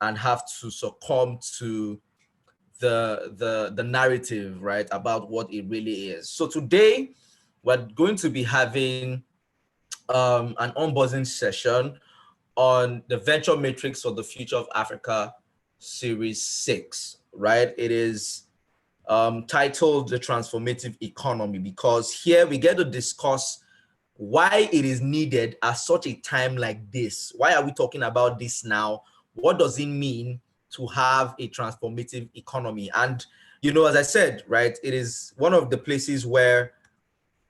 and have to succumb to the narrative, right, about what it really is. So today we're going to be having an unboxing session on the Venture Matrix for the Future of Africa Series 6, right? It is titled The Transformative Economy, because here we get to discuss why it is needed at such a time like this. Why are we talking about this now? What does it mean to have a transformative economy? And, you know, as I said, right, it is one of the places where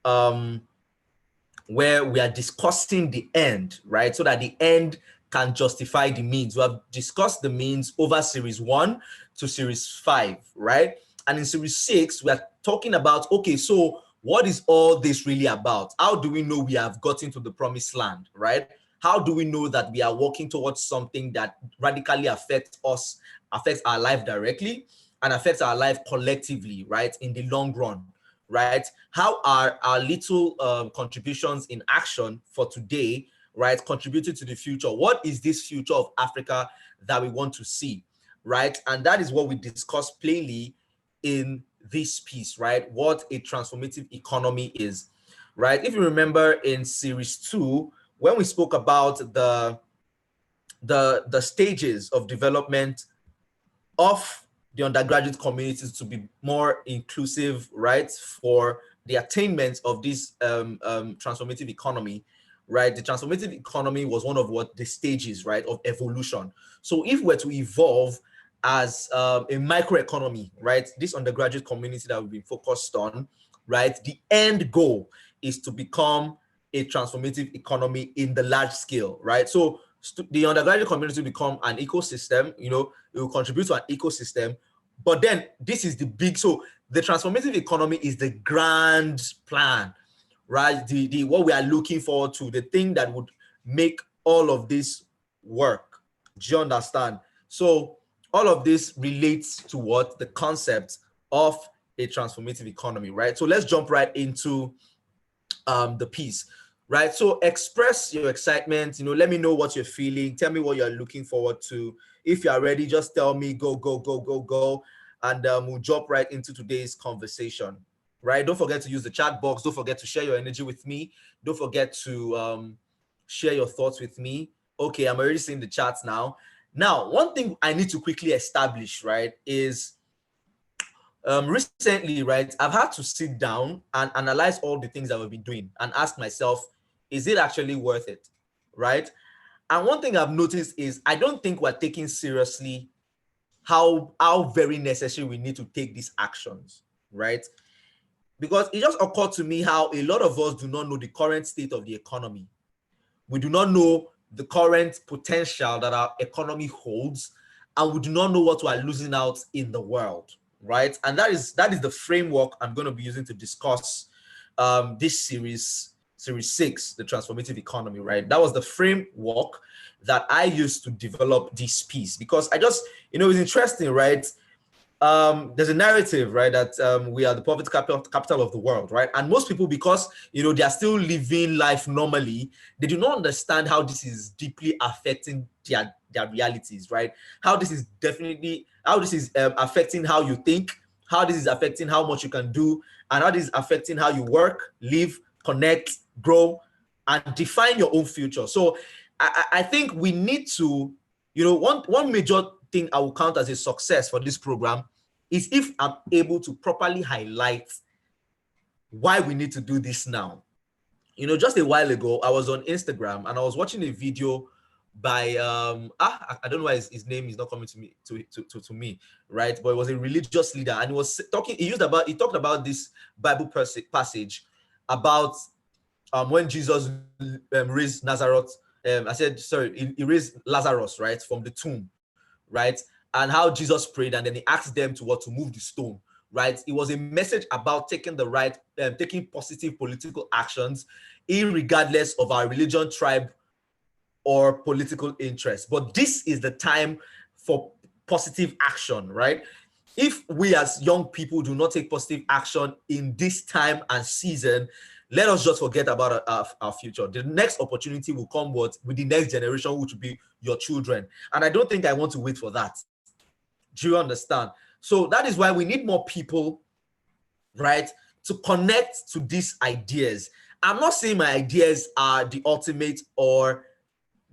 we are discussing the end, right? So that the end can justify the means. We have discussed the means over series 1 to series 5, right? And in series 6, we are talking about, okay, so what is all this really about? How do we know we have gotten to the promised land, right? How do we know that we are working towards something that radically affects us, affects our life directly, and affects our life collectively, right, in the long run? Right? How are our little contributions in action for today, right, contributing to the future? What is this future of Africa that we want to see, right? And that is what we discuss plainly in this piece, right? What a transformative economy is, right? If you remember in series 2, when we spoke about the stages of development of the undergraduate communities to be more inclusive, right, for the attainment of this transformative economy, right? The transformative economy was one of what the stages, right, of evolution. So if we're to evolve as a microeconomy, right, this undergraduate community that we've been focused on, right, the end goal is to become a transformative economy in the large scale, right? So the undergraduate community will become an ecosystem, you know, it will contribute to an ecosystem. But then this is the big, so the transformative economy is the grand plan, right? The what we are looking forward to, the thing that would make all of this work. Do you understand? So all of this relates to what? The concept of a transformative economy, right? So let's jump right into the piece, right? So express your excitement, you know, let me know what you're feeling. Tell me what you're looking forward to. If you are ready, just tell me go, go, go, go, go. And we'll jump right into today's conversation, right? Don't forget to use the chat box. Don't forget to share your energy with me. Don't forget to share your thoughts with me. Okay, I'm already seeing the chats now. Now, one thing I need to quickly establish, right, is recently, right, I've had to sit down and analyze all the things that we've been doing and ask myself, is it actually worth it, right? And one thing I've noticed is I don't think we're taking seriously how very necessary we need to take these actions, right? Because it just occurred to me how a lot of us do not know the current state of the economy. We do not know the current potential that our economy holds, and we do not know what we are losing out in the world, right? And that is the framework I'm going to be using to discuss this series 6, the transformative economy, right? That was the framework that I used to develop this piece, because I just, you know, it's interesting, right? There's a narrative, right, that we are the poverty capital of the world, right? And most people, because, you know, they are still living life normally, they do not understand how this is deeply affecting their realities, right? How this is affecting how you think, how this is affecting how much you can do, and how this is affecting how you work, live, connect, grow, and define your own future. So I think we need to, you know, one major thing I will count as a success for this program is if I'm able to properly highlight why we need to do this now. You know, just a while ago, I was on Instagram and I was watching a video by I don't know why his name is not coming to me to me, right? But it was a religious leader, and he talked about this Bible passage about when Jesus raised Nazareth. He raised Lazarus, right, from the tomb, right? And how Jesus prayed, and then he asked them to move the stone, right? It was a message about taking positive political actions, irregardless of our religion, tribe, or political interest. But this is the time for positive action, right? If we as young people do not take positive action in this time and season, let us just forget about our future. The next opportunity will come with the next generation, which will be your children. And I don't think I want to wait for that. Do you understand? So that is why we need more people, right, to connect to these ideas. I'm not saying my ideas are the ultimate or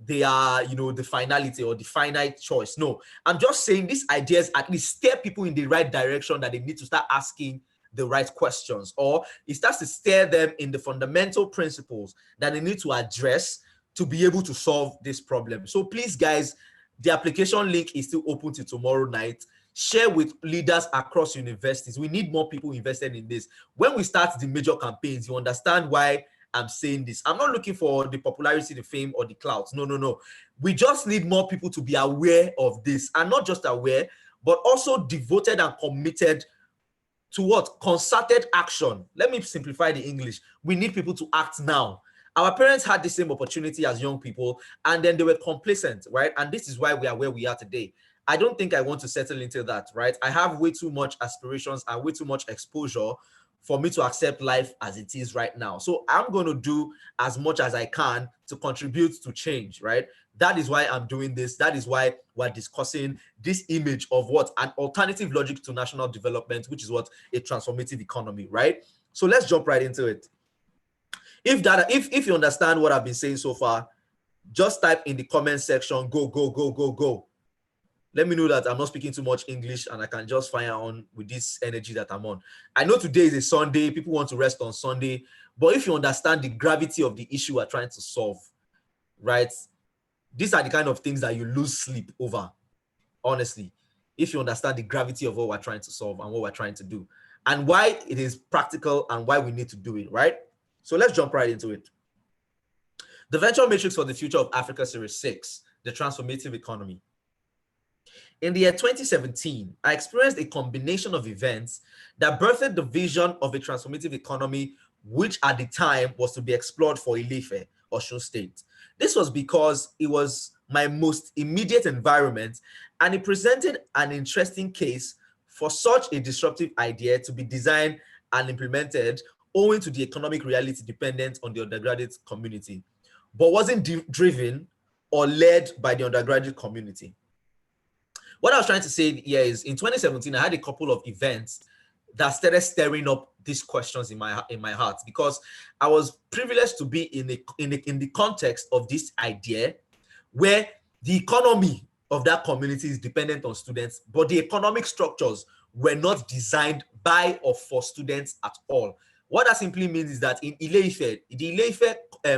they are, you know, the finality or the finite choice. No, I'm just saying these ideas at least steer people in the right direction, that they need to start asking the right questions, or it starts to steer them in the fundamental principles that they need to address to be able to solve this problem. So please, guys, the application link is still open till tomorrow night. Share with leaders across universities. We need more people invested in this. When we start the major campaigns, you understand why I'm saying this. I'm not looking for the popularity, the fame, or the clout. No, no, no. We just need more people to be aware of this, and not just aware, but also devoted and committed to what? Concerted action. Let me simplify the English. We need people to act now. Our parents had the same opportunity as young people, and then they were complacent, right? And this is why we are where we are today. I don't think I want to settle into that, right? I have way too much aspirations and way too much exposure for me to accept life as it is right now. So I'm going to do as much as I can to contribute to change, right? That is why I'm doing this. That is why we're discussing this image of what? An alternative logic to national development, which is what? A transformative economy, right? So let's jump right into it. If you understand what I've been saying so far, just type in the comment section, go, go, go, go, go. Let me know that I'm not speaking too much English and I can just fire on with this energy that I'm on. I know today is a Sunday. People want to rest on Sunday. But if you understand the gravity of the issue we're trying to solve, right? These are the kind of things that you lose sleep over, honestly, if you understand the gravity of what we're trying to solve and what we're trying to do and why it is practical and why we need to do it, right? So let's jump right into it. The Venture Matrix for the Future of Africa Series 6, the Transformative Economy. In the year 2017, I experienced a combination of events that birthed the vision of a transformative economy, which at the time was to be explored for Ile-Ife, Osun State. This was because it was my most immediate environment, and it presented an interesting case for such a disruptive idea to be designed and implemented owing to the economic reality dependent on the undergraduate community, but wasn't driven or led by the undergraduate community. What I was trying to say here is in 2017, I had a couple of events that started stirring up these questions in my heart, because I was privileged to be in the context of this idea where the economy of that community is dependent on students, but the economic structures were not designed by or for students at all. What that simply means is that in Ile-Ife, the Ile-Ife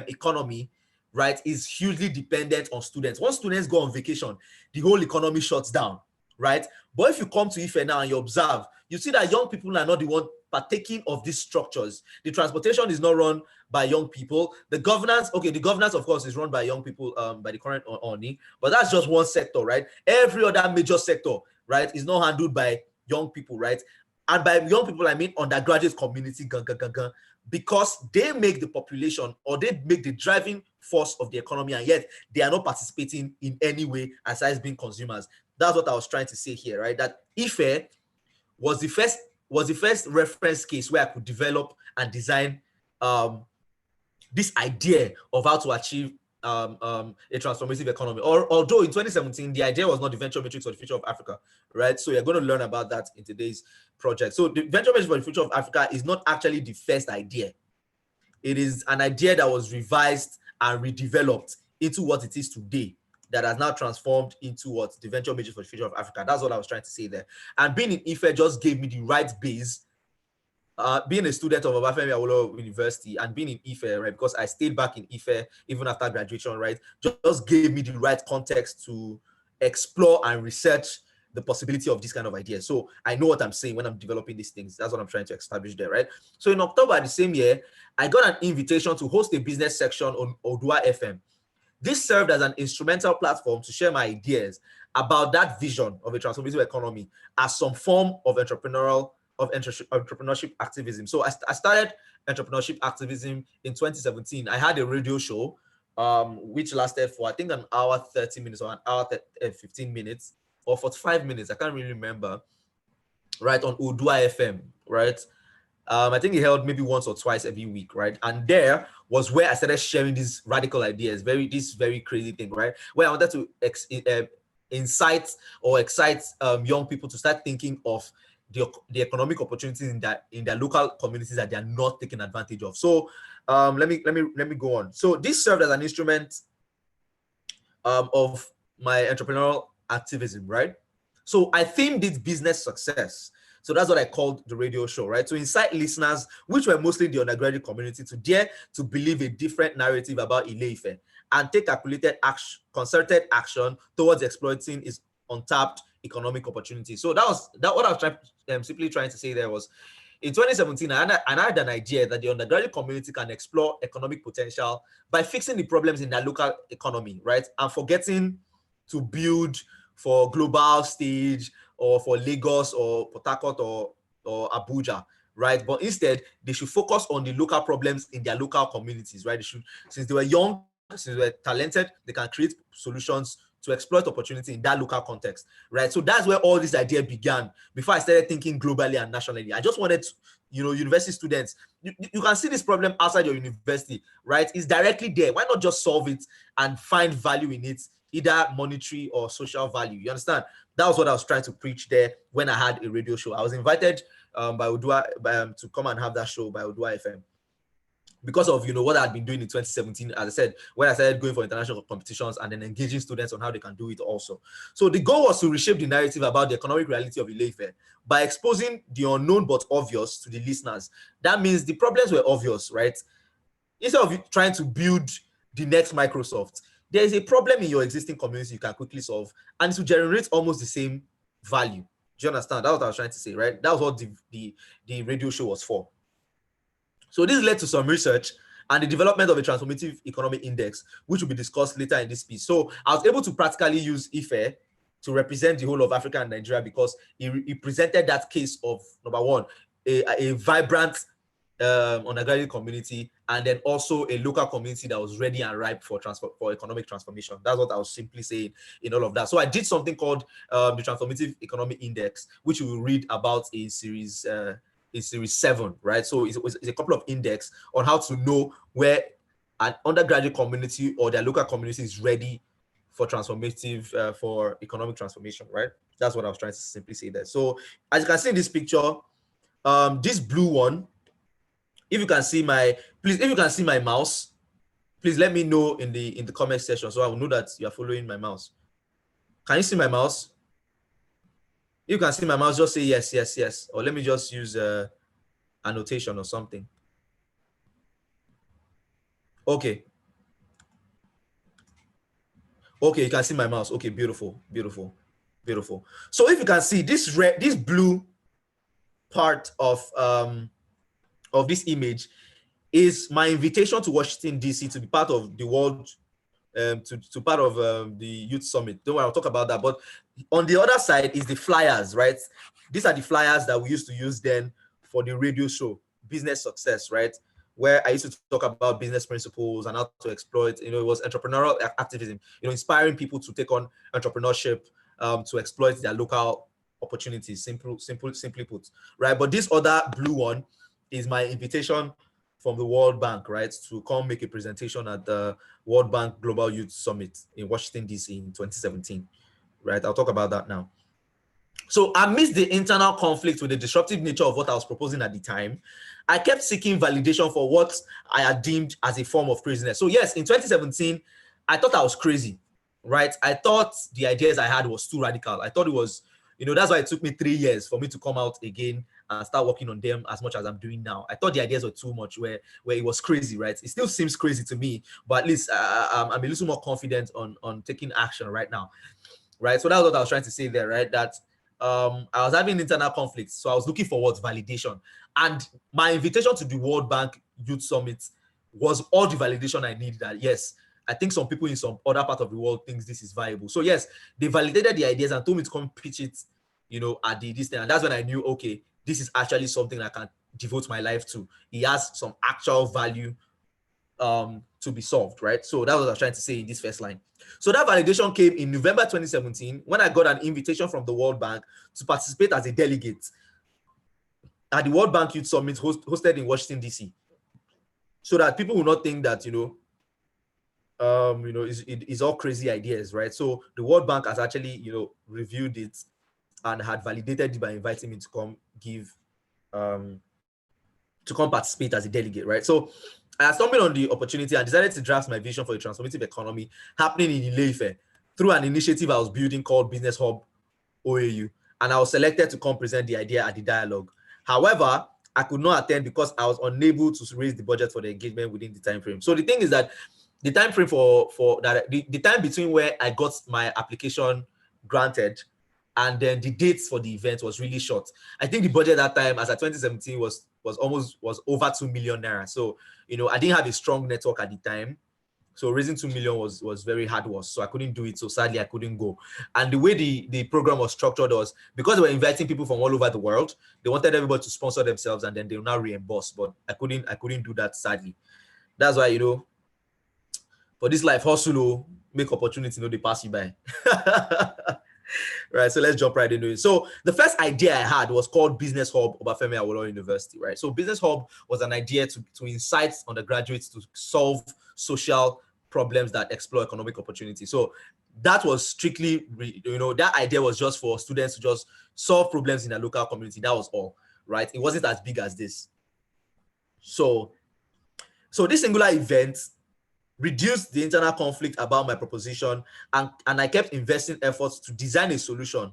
economy, right, is hugely dependent on students. Once students go on vacation, the whole economy shuts down, right? But if you come to Ife now and you observe, you see that young people are not the one partaking of these structures. The transportation is not run by young people. The governance, okay, the governance, of course, is run by young people, by the current Oni, but that's just one sector, right? Every other major sector, right, is not handled by young people, right? And by young people, I mean undergraduate community, because they make the population, or they make the driving force of the economy, and yet they are not participating in any way aside being consumers. That's what I was trying to say here, right? That Ife was the first reference case where I could develop and design this idea of how to achieve a transformative economy. Although in 2017, the idea was not the venture matrix for the future of Africa, right? So you're going to learn about that in today's project. So the venture matrix for the future of Africa is not actually the first idea. It is an idea that was revised and redeveloped into what it is today, that has now transformed into what the venture matrix for the future of Africa. That's what I was trying to say there. And being in Ife just gave me the right base. Being a student of Obafemi Awolowo University and being in Ife, right, because I stayed back in Ife even after graduation, right, just gave me the right context to explore and research the possibility of this kind of ideas. So I know what I'm saying when I'm developing these things. That's what I'm trying to establish there, right? So in October the same year, I got an invitation to host a business section on Odua FM. This served as an instrumental platform to share my ideas about that vision of a transformative economy as some form of entrepreneurship activism. So I started entrepreneurship activism in 2017. I had a radio show, which lasted for, I think, an hour, 30 minutes or an hour, 15 minutes or 45 minutes. I can't really remember, right, on Odua FM, right? I think he held maybe once or twice every week, right? And there was where I started sharing these radical ideas, this very crazy thing, right? Where I wanted to incite or excite young people to start thinking of the economic opportunities in their local communities that they are not taking advantage of. So let me go on. So this served as an instrument of my entrepreneurial activism, right? So I themed it business success. So that's what I called the radio show, right? To incite listeners, which were mostly the undergraduate community, to dare to believe a different narrative about Ile-Ife and take calculated action, concerted action towards exploiting its untapped economic opportunity. So that was what I was simply trying to say there was, in 2017, I had an idea that the undergraduate community can explore economic potential by fixing the problems in their local economy, right? And forgetting to build for global stage or for Lagos or Port Harcourt or Abuja, right? But instead, they should focus on the local problems in their local communities, right? They should, since they were young, since they were talented, they can create solutions to exploit opportunity in that local context, right? So that's where all this idea began before I started thinking globally and nationally. I just wanted to, university students, you can see this problem outside your university, right? It's directly there. Why not just solve it and find value in it, either monetary or social value? You understand? That was what I was trying to preach there when I had a radio show. I was invited by Odua to come and have that show by Odua FM, because of what I had been doing in 2017, as I said, when I started going for international competitions and then engaging students on how they can do it also. So the goal was to reshape the narrative about the economic reality of Ile-Ife by exposing the unknown but obvious to the listeners. That means the problems were obvious, right? Instead of trying to build the next Microsoft, there is a problem in your existing community you can quickly solve, and it will generate almost the same value. Do you understand? That's what I was trying to say, right? That was what the radio show was for. So this led to some research and the development of a transformative economic index, which will be discussed later in this piece. So I was able to practically use Ife to represent the whole of Africa and Nigeria, because he presented that case of, number one, a vibrant undergraduate community, and then also a local community that was ready and ripe for economic transformation. That's what I was simply saying in all of that. So I did something called the Transformative Economic Index, which we will read about in series 7, right? So it's a couple of index on how to know where an undergraduate community or their local community is ready for transformative, for economic transformation, right? That's what I was trying to simply say there. So as you can see in this picture, this blue one, if you can see my mouse, please let me know in the comment section so I will know that you are following my mouse. Can you see my mouse? If you can see my mouse, just say yes, yes, yes. Or let me just use annotation or something. Okay. Okay, you can see my mouse. Okay, beautiful, beautiful, beautiful. So if you can see this blue part of this image is my invitation to Washington, D.C. to be part of the world, to part of the Youth Summit. Don't worry, I'll talk about that. But on the other side is the flyers, right? These are the flyers that we used to use then for the radio show, Business Success, right? Where I used to talk about business principles and how to exploit, it was entrepreneurial activism, inspiring people to take on entrepreneurship, to exploit their local opportunities, simply put, right? But this other blue one is my invitation from the World Bank, right, to come make a presentation at the World Bank Global Youth Summit in Washington, D.C. in 2017, right? I'll talk about that now. So amidst the internal conflict with the disruptive nature of what I was proposing at the time, I kept seeking validation for what I had deemed as a form of craziness. So yes, in 2017, I thought I was crazy, right? I thought the ideas I had was too radical. I thought it was, that's why it took me 3 years for me to come out again and start working on them as much as I'm doing now. I thought the ideas were too much, where it was crazy, right? It still seems crazy to me, but at least I'm a little more confident on taking action right now, right? So that's what I was trying to say there, right? That I was having internal conflicts, so I was looking for what validation, and my invitation to the World Bank Youth Summit was all the validation I needed. That yes, I think some people in some other part of the world thinks this is viable. So yes, they validated the ideas and told me to come pitch it, at this thing, and that's when I knew, okay, this is actually something I can devote my life to. It has some actual value to be solved, right? So that was what I was trying to say in this first line. So that validation came in November 2017 when I got an invitation from the World Bank to participate as a delegate at the World Bank Youth Summit hosted in Washington, D.C., so that people will not think that, it's all crazy ideas, right? So the World Bank has actually, reviewed it and had validated it by inviting me to come participate as a delegate, right? So I stumbled on the opportunity and decided to draft my vision for a transformative economy happening in Ile-Ife through an initiative I was building called Business Hub OAU, and I was selected to come present the idea at the dialogue. However, I could not attend because I was unable to raise the budget for the engagement within the time frame. So the thing is that the time frame for that, the time between where I got my application granted and then the dates for the event was really short. I think the budget at that time, as at 2017, was over 2 million naira. So I didn't have a strong network at the time. So raising 2 million was very hard work. So I couldn't do it. So sadly, I couldn't go. And the way the program was structured was, because they were inviting people from all over the world, they wanted everybody to sponsor themselves and then they'll now reimburse. But I couldn't do that, sadly. That's why, for this life, hustle, make opportunity, they pass you by. Right, so let's jump right into it. So the first idea I had was called Business Hub Obafemi Awolowo University, right? So Business Hub was an idea to incite undergraduates to solve social problems that explore economic opportunity. So that was strictly, that idea was just for students to just solve problems in their local community. That was all, right? It wasn't as big as this. So this singular event reduced the internal conflict about my proposition, and I kept investing efforts to design a solution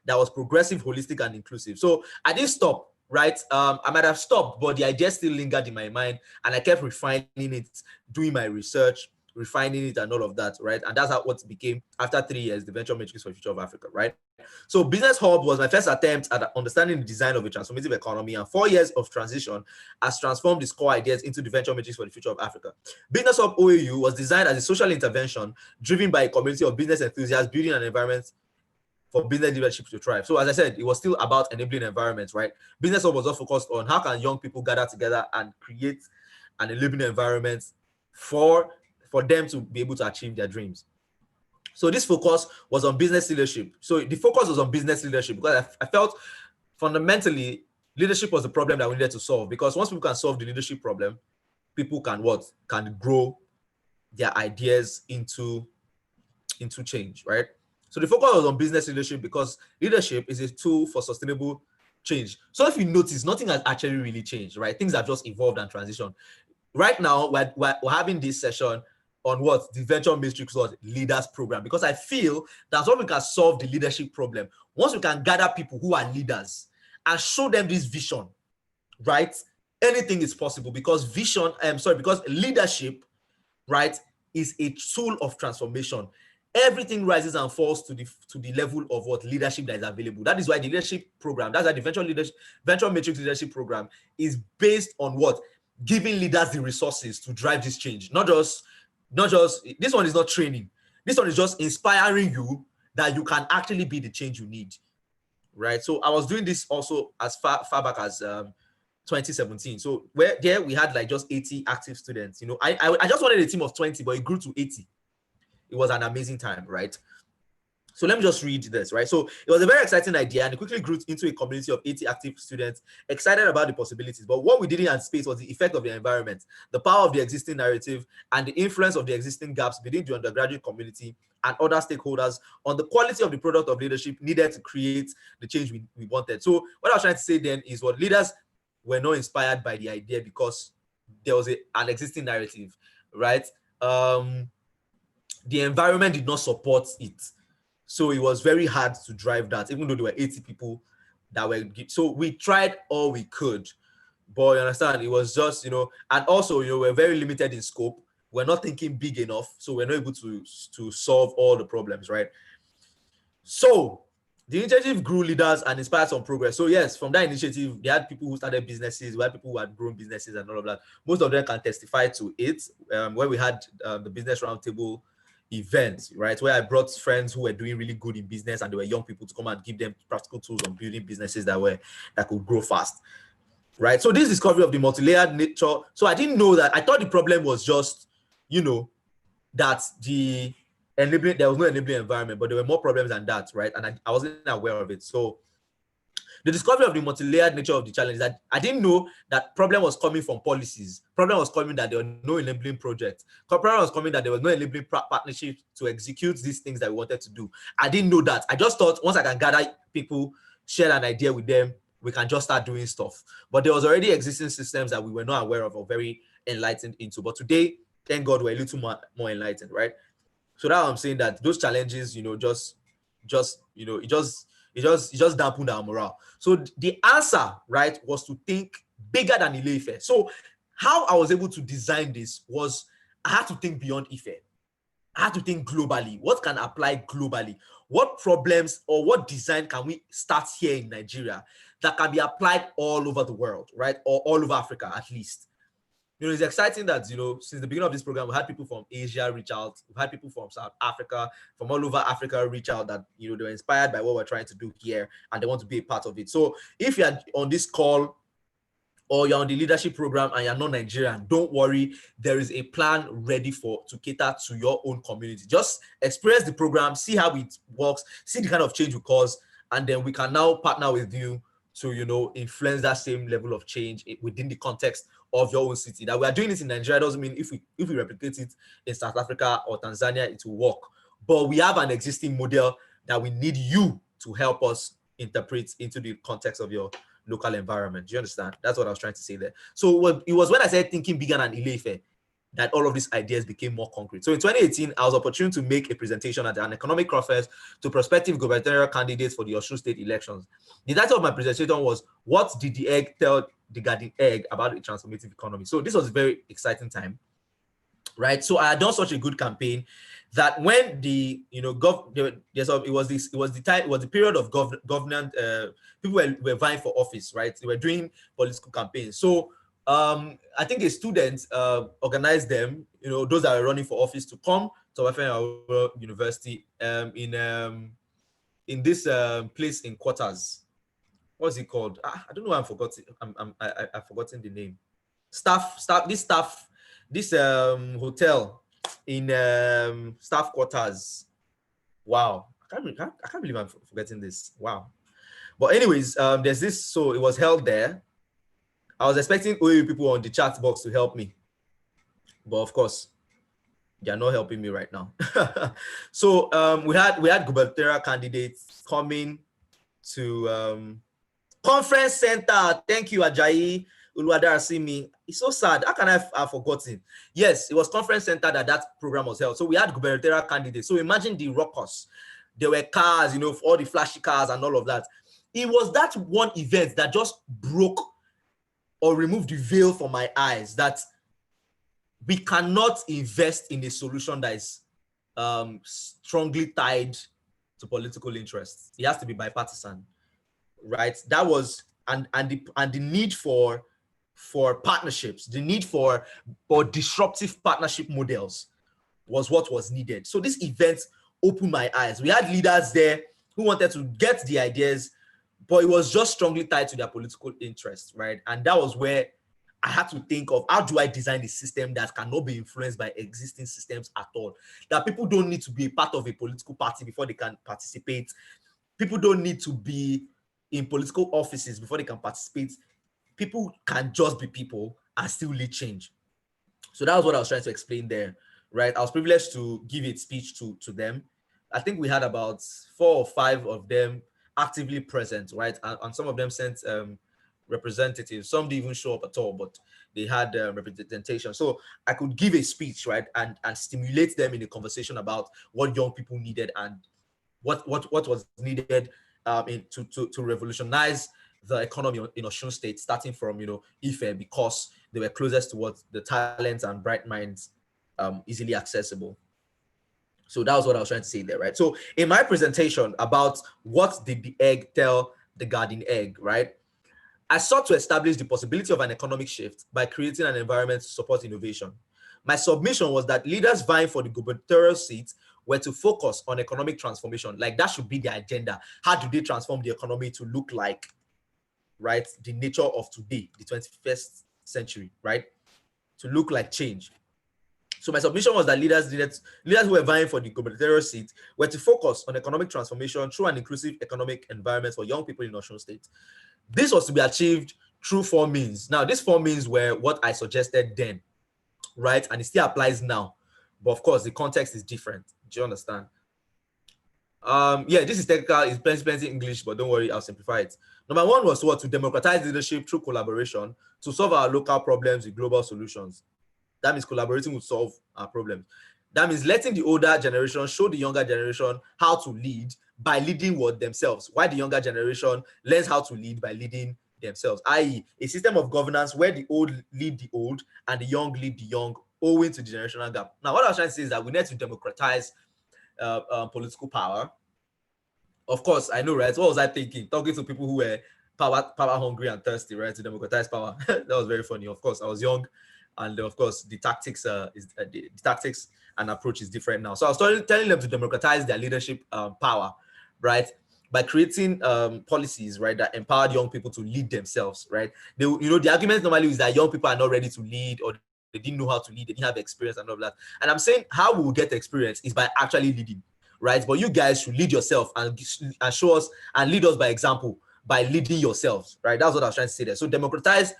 that was progressive, holistic, and inclusive. So I didn't stop, right? I might have stopped, but the idea still lingered in my mind, and I kept refining it, doing my research, refining it, and all of that, right? And that's what it became after 3 years, the Venture Matrix for the Future of Africa, right? So Business Hub was my first attempt at understanding the design of a transformative economy, and 4 years of transition has transformed its core ideas into the Venture Matrix for the Future of Africa. Business Hub OAU was designed as a social intervention driven by a community of business enthusiasts building an environment for business leadership to thrive. So as I said, it was still about enabling environments, right? Business Hub was not focused on how can young people gather together and create an enabling environment for them to be able to achieve their dreams. So this focus was on business leadership. So the focus was on business leadership because I felt fundamentally leadership was the problem that we needed to solve, because once people can solve the leadership problem, people can grow their ideas into change, right? So the focus was on business leadership because leadership is a tool for sustainable change. So if you notice, nothing has actually really changed, right? Things have just evolved and transitioned. Right now, we're having this session on what the Venture Matrix was leaders program, because I feel that's what we can solve the leadership problem. Once we can gather people who are leaders and show them this vision, right? Anything is possible, because because leadership, right, is a tool of transformation. Everything rises and falls to the level of what leadership that is available. That is why the leadership program, that's why the Venture Matrix leadership program is based on what? Giving leaders the resources to drive this change. Not just this one is not training. This one is just inspiring you that you can actually be the change you need, right? So I was doing this also as far back as 2017. So there we had like just 80 active students. I just wanted a team of 20, but it grew to 80. It was an amazing time, right? So let me just read this, right? So it was a very exciting idea, and it quickly grew into a community of 80 active students excited about the possibilities. But what we didn't anticipate was the effect of the environment, the power of the existing narrative, and the influence of the existing gaps within the undergraduate community and other stakeholders on the quality of the product of leadership needed to create the change we wanted. So what I was trying to say then is what leaders were not inspired by the idea because there was an existing narrative, right? The environment did not support it. So it was very hard to drive that, even though there were 80 people that were. So we tried all we could, but you understand, it was just, and also, we're very limited in scope. We're not thinking big enough, so we're not able to solve all the problems, right? So the initiative grew leaders and inspired some progress. So yes, from that initiative, they had people who started businesses, we had people who had grown businesses and all of that. Most of them can testify to it, where we had the business roundtable event, right, where I brought friends who were doing really good in business and they were young people to come and give them practical tools on building businesses that could grow fast, right? So this discovery of the multi-layered nature. So I didn't know that. I thought the problem was just, that there was no enabling environment, but there were more problems than that, right? And I wasn't aware of it. So The discovery of the multi-layered nature of the challenge, that I didn't know that problem was coming from policies. Problem was coming that there were no enabling projects. Problem was coming that there was no enabling partnerships to execute these things that we wanted to do. I didn't know that. I just thought once I can gather people, share an idea with them, we can just start doing stuff. But there was already existing systems that we were not aware of or very enlightened into. But today, thank God, we're a little more enlightened, right? So now I'm saying that those challenges, it just dampened our morale. So the answer, right, was to think bigger than Ile-Ife. So how I was able to design this was I had to think beyond Ife. I had to think globally. What can apply globally? What problems or what design can we start here in Nigeria that can be applied all over the world, right? Or all over Africa, at least. It's exciting that, since the beginning of this program, we had people from Asia reach out. We've had people from South Africa, from all over Africa reach out that, they're inspired by what we're trying to do here and they want to be a part of it. So if you're on this call or you're on the leadership program and you're not Nigerian, don't worry. There is a plan ready to cater to your own community. Just experience the program, see how it works, see the kind of change we cause, and then we can now partner with you to, influence that same level of change within the context of your own city. That we are doing this in Nigeria doesn't mean if we replicate it in South Africa or Tanzania, it will work. But we have an existing model that we need you to help us interpret into the context of your local environment. Do you understand? That's what I was trying to say there. So it was when I said thinking bigger than Ile-Ife that all of these ideas became more concrete. So in 2018, I was opportune to make a presentation at an economic conference to prospective gubernatorial candidates for the Osun State elections. The title of my presentation was, "What did the egg tell the garden egg about the transformative economy?" So this was a very exciting time, right? So I had done such a good campaign that when the it was the period of government, people were vying for office, right? They were doing political campaigns. So I think a student organized them, those that were running for office, to come to Wafenyawo University in this place in Quarters. What's it called? I don't know why I've forgotten the name. This hotel in staff quarters. Wow, I can't believe I'm forgetting this. Wow. But anyways, there's this. So it was held there. I was expecting OAU people on the chat box to help me, but of course, they're not helping me right now. So we had gubernatorial candidates coming to conference center. Thank you, Ajayi Uluwadarasimi. It's so sad. How can I have forgotten? Yes, it was conference center that program was held. So we had gubernatorial candidates. So imagine the ruckus. There were cars, all the flashy cars and all of that. It was that one event that just broke or removed the veil from my eyes, that we cannot invest in a solution that is strongly tied to political interests. It has to be bipartisan, right? That was and the need for partnerships, the need for disruptive partnership models was what was needed. So this event opened my eyes. We had leaders there who wanted to get the ideas, but it was just strongly tied to their political interests, right? And that was where I had to think of, how do I design a system that cannot be influenced by existing systems at all? That people don't need to be a part of a political party before they can participate. People don't need to be in political offices before they can participate. People can just be people and still lead change. So that was what I was trying to explain there, right? I was privileged to give a speech to them. I think we had about 4 or 5 of them actively present, right? And some of them sent representatives. Some didn't even show up at all, but they had representation. So I could give a speech, right, and stimulate them in a conversation about what young people needed and what was needed to revolutionize the economy in Osun State, starting from Ife, because they were closest to what the talents and bright minds easily accessible. So that was what I was trying to say there, right? So in my presentation about what did the egg tell the garden egg, right? I sought to establish the possibility of an economic shift by creating an environment to support innovation. My submission was that leaders vying for the gubernatorial seat were to focus on economic transformation. Like, that should be the agenda. How do they transform the economy to look like, right, the nature of today, the 21st century, right? To look like change. So my submission was that leaders who were vying for the gubernatorial seat were to focus on economic transformation through an inclusive economic environment for young people in Osun State. This was to be achieved through 4 means. Now, these 4 means were what I suggested then, right? And it still applies now. But of course, the context is different. Do you understand? Yeah, this is technical, it's plenty English, but don't worry, I'll simplify it. Number 1 was what? To democratize leadership through collaboration to solve our local problems with global solutions. That means collaborating will solve our problems. That means letting the older generation show the younger generation how to lead by leading themselves, while the younger generation learns how to lead by leading themselves, i.e. a system of governance where the old lead the old and the young lead the young, owing to the generational gap. Now, what I was trying to say is that we need to democratize political power. Of course, I know, right? What was I thinking? Talking to people who were power hungry and thirsty, right? To democratize power. That was very funny. Of course, I was young, and of course, the tactics the tactics and approach is different now. So I was telling them to democratize their leadership power, right? By creating policies, right, that empowered young people to lead themselves, right? The argument normally is that young people are not ready to lead, or they didn't know how to lead, they didn't have experience and all of that. And I'm saying how we will get experience is by actually leading, right? But you guys should lead yourself and show us and lead us by example, by leading yourselves, right? That's what I was trying to say there. So democratize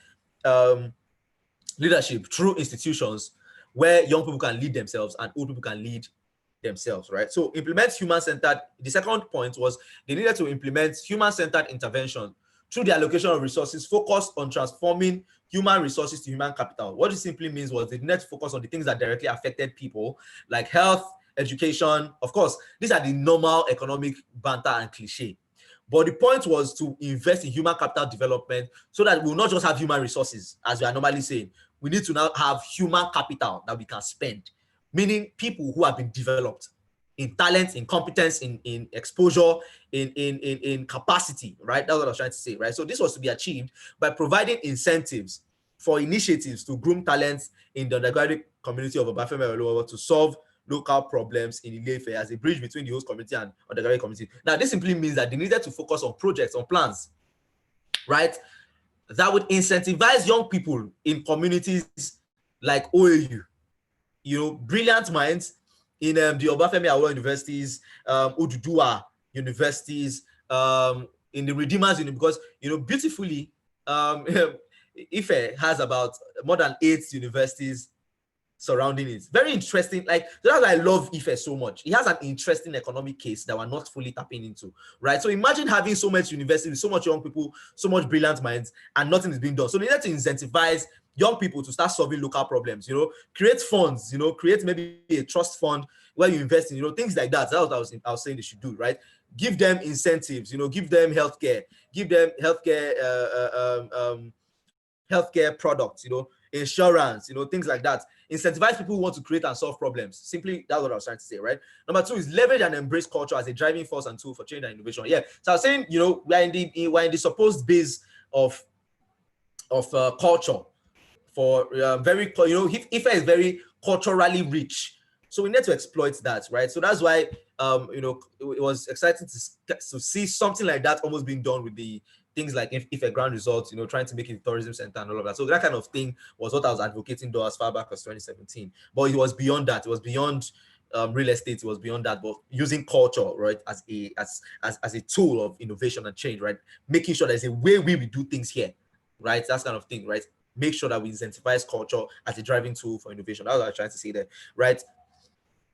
leadership through institutions where young people can lead themselves and old people can lead themselves, right? So implement human-centered. The second point was they needed to implement human-centered intervention through the allocation of resources focused on transforming human resources to human capital. What it simply means was they needed to focus on the things that directly affected people, like health, education. Of course, these are the normal economic banter and cliche. But the point was to invest in human capital development so that we'll not just have human resources, as we are normally saying. We need to now have human capital that we can spend, meaning people who have been developed in talent, in competence, in exposure, in capacity, right? That's what I was trying to say, right? So this was to be achieved by providing incentives for initiatives to groom talents in the undergraduate community of Obafemi to solve local problems in Ile-Ife as a bridge between the host community and undergraduate community. Now, this simply means that they needed to focus on projects, on plans, right, that would incentivize young people in communities like OAU, brilliant minds in the Obafemi Awolowo universities, Oduduwa universities, in the Redeemers, because, beautifully, Ife has about more than 8 universities surrounding it. Very interesting. Like, that's why I love Ife so much. It has an interesting economic case that we're not fully tapping into, right? So imagine having so much university, so much young people, so much brilliant minds, and nothing is being done. So they need to incentivize young people to start solving local problems, create funds, create maybe a trust fund where you invest in, things like that. That's what I was saying they should do, right? Give them incentives, give them healthcare, give them healthcare products, insurance, things like that. Incentivize people who want to create and solve problems. Simply, that's what I was trying to say, right? Number 2 is leverage and embrace culture as a driving force and tool for change and innovation. Yeah, so I was saying, we're in the supposed base of culture for very, Ife is very culturally rich. So we need to exploit that, right? So that's why, it was exciting to see something like that almost being done with the things like Ife Grand Results, trying to make it a tourism center and all of that. So that kind of thing was what I was advocating though as far back as 2017. But it was beyond that. It was beyond real estate. It was beyond that. But using culture, right, as a tool of innovation and change, right, making sure there's a way we do things here, right? That's kind of thing, right? Make sure that we incentivize culture as a driving tool for innovation. That's what I was trying to say there, right?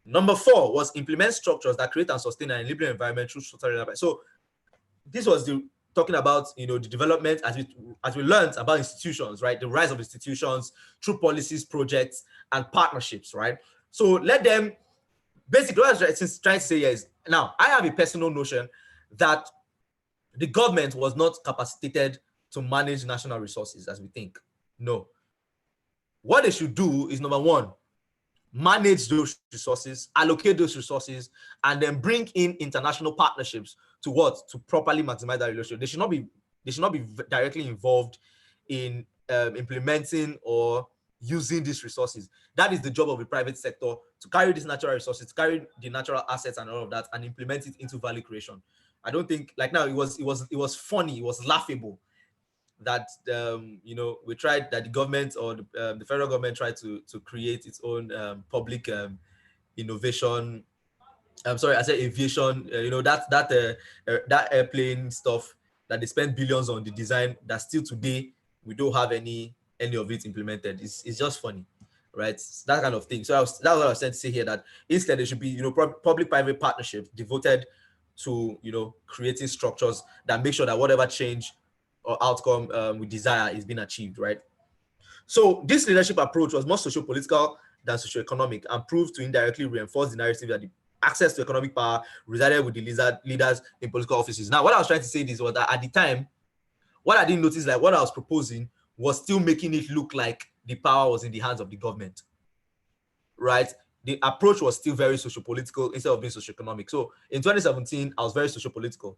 Number 4 was implement structures that create and sustain an enabling environment through social development. So this was talking about the development as we learned about institutions, right? The rise of institutions through policies, projects, and partnerships, right? So let them basically what I was trying to say here is, now I have a personal notion that the government was not capacitated to manage national resources as we think. No. What they should do is, number 1, manage those resources, allocate those resources, and then bring in international partnerships to properly maximize that relationship. They should not be directly involved in implementing or using these resources. That is the job of the private sector, to carry these natural resources, to carry the natural assets and all of that, and implement it into value creation. I don't think, like now, it was funny, it was laughable that we tried that the government or the federal government tried to create its own public innovation. I'm sorry, I said aviation. That airplane stuff that they spent billions on the design. That still today we don't have any of it implemented. It's just funny, right? That kind of thing. So that's what I was trying to say here. That instead there should be public-private partnerships devoted to creating structures that make sure that whatever change or outcome we desire is being achieved, right? So this leadership approach was more socio-political than socio-economic and proved to indirectly reinforce the narrative that the access to economic power resided with the leaders in political offices. Now, what I was trying to say this was that at the time, what I didn't notice, like what I was proposing was still making it look like the power was in the hands of the government, right? The approach was still very socio-political instead of being socio-economic. So in 2017, I was very socio-political,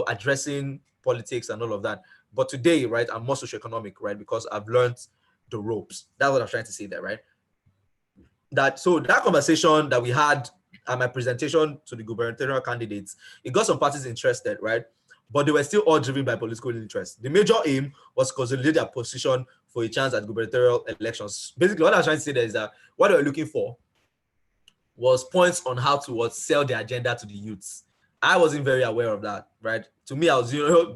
addressing politics and all of that. But today, right, I'm more socio-economic, right, because I've learned the ropes. That's what I'm trying to say there, right? So that conversation that we had at my presentation to the gubernatorial candidates, it got some parties interested, right? But they were still all driven by political interest. The major aim was to consolidate their position for a chance at gubernatorial elections. Basically, what I was trying to say there is that what they were looking for was points on how to sell their agenda to the youths. I wasn't very aware of that, right? To me, I was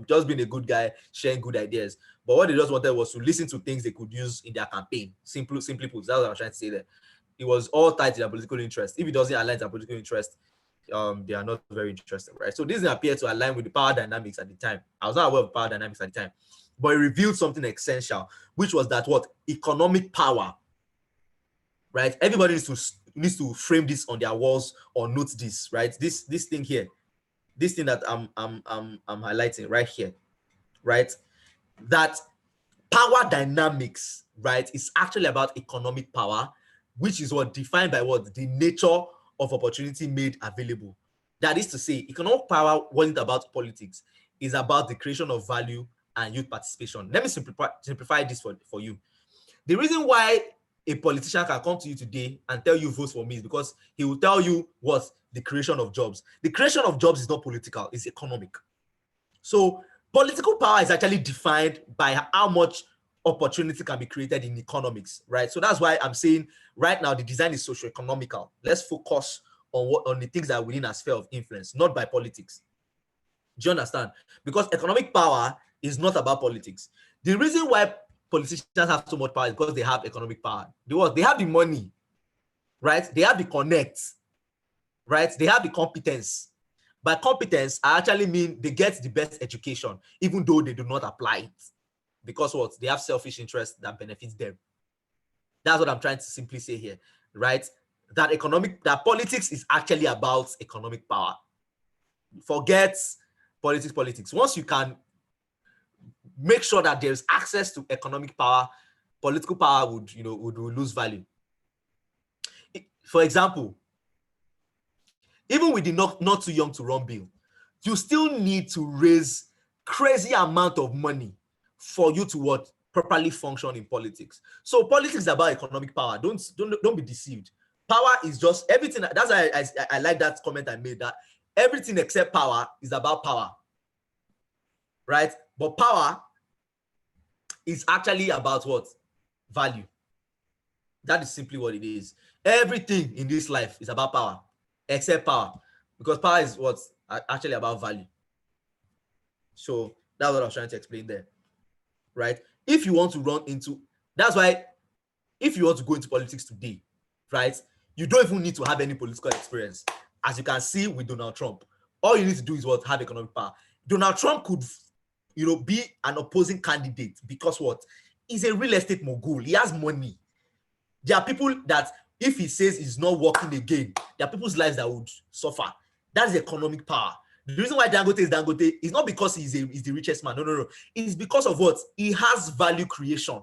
just being a good guy, sharing good ideas. But what they just wanted was to listen to things they could use in their campaign. Simply put, that's what I was trying to say there. It was all tied to their political interest. If it doesn't align to their political interest, they are not very interested, right? So this didn't appear to align with the power dynamics at the time. I was not aware of power dynamics at the time, but it revealed something essential, which was that economic power, right? Everybody needs to frame this on their walls or note this, right? This thing here, this thing that I'm highlighting right here, right? That power dynamics, right, is actually about economic power, which is defined by the nature of opportunity made available. That is to say, economic power wasn't about politics. It's about the creation of value and youth participation. Let me simplify this for you. The reason why a politician can come to you today and tell you vote for me is because he will tell you the creation of jobs. The creation of jobs is not political, it's economic. So political power is actually defined by how much opportunity can be created in economics, right? So that's why I'm saying right now the design is socio-economical. Let's focus on the things that are within our sphere of influence, not by politics. Do you understand? Because economic power is not about politics. The reason why politicians have so much power is because they have economic power. They have the money, right? They have the connect, right? They have the competence. By competence, I actually mean they get the best education, even though they do not apply it. Because they have selfish interest that benefits them. That's what I'm trying to simply say here, right? That politics is actually about economic power. Forget politics. Once you can make sure that there's access to economic power, political power would lose value. For example, even with the not too young to run bill, you still need to raise crazy amount of money for you to properly function in politics. So politics is about economic power. Don't be deceived. Power is just everything. That's why I like that comment I made, that everything except power is about power, right? But power is actually about value. That is simply what it is. Everything in this life is about power except power, because power is actually about value. So that's what I was trying to explain there, right? If you want to that's why if you want to go into politics today, right, you don't even need to have any political experience. As you can see with Donald Trump, all you need to do is have economic power. Donald Trump could be an opposing candidate because he's a real estate mogul. He has money. There are people that if he says he's not working again, there are people's lives that would suffer. That's economic power. The reason why Dangote is Dangote is not because he's the richest man. No. It's because of he has value creation.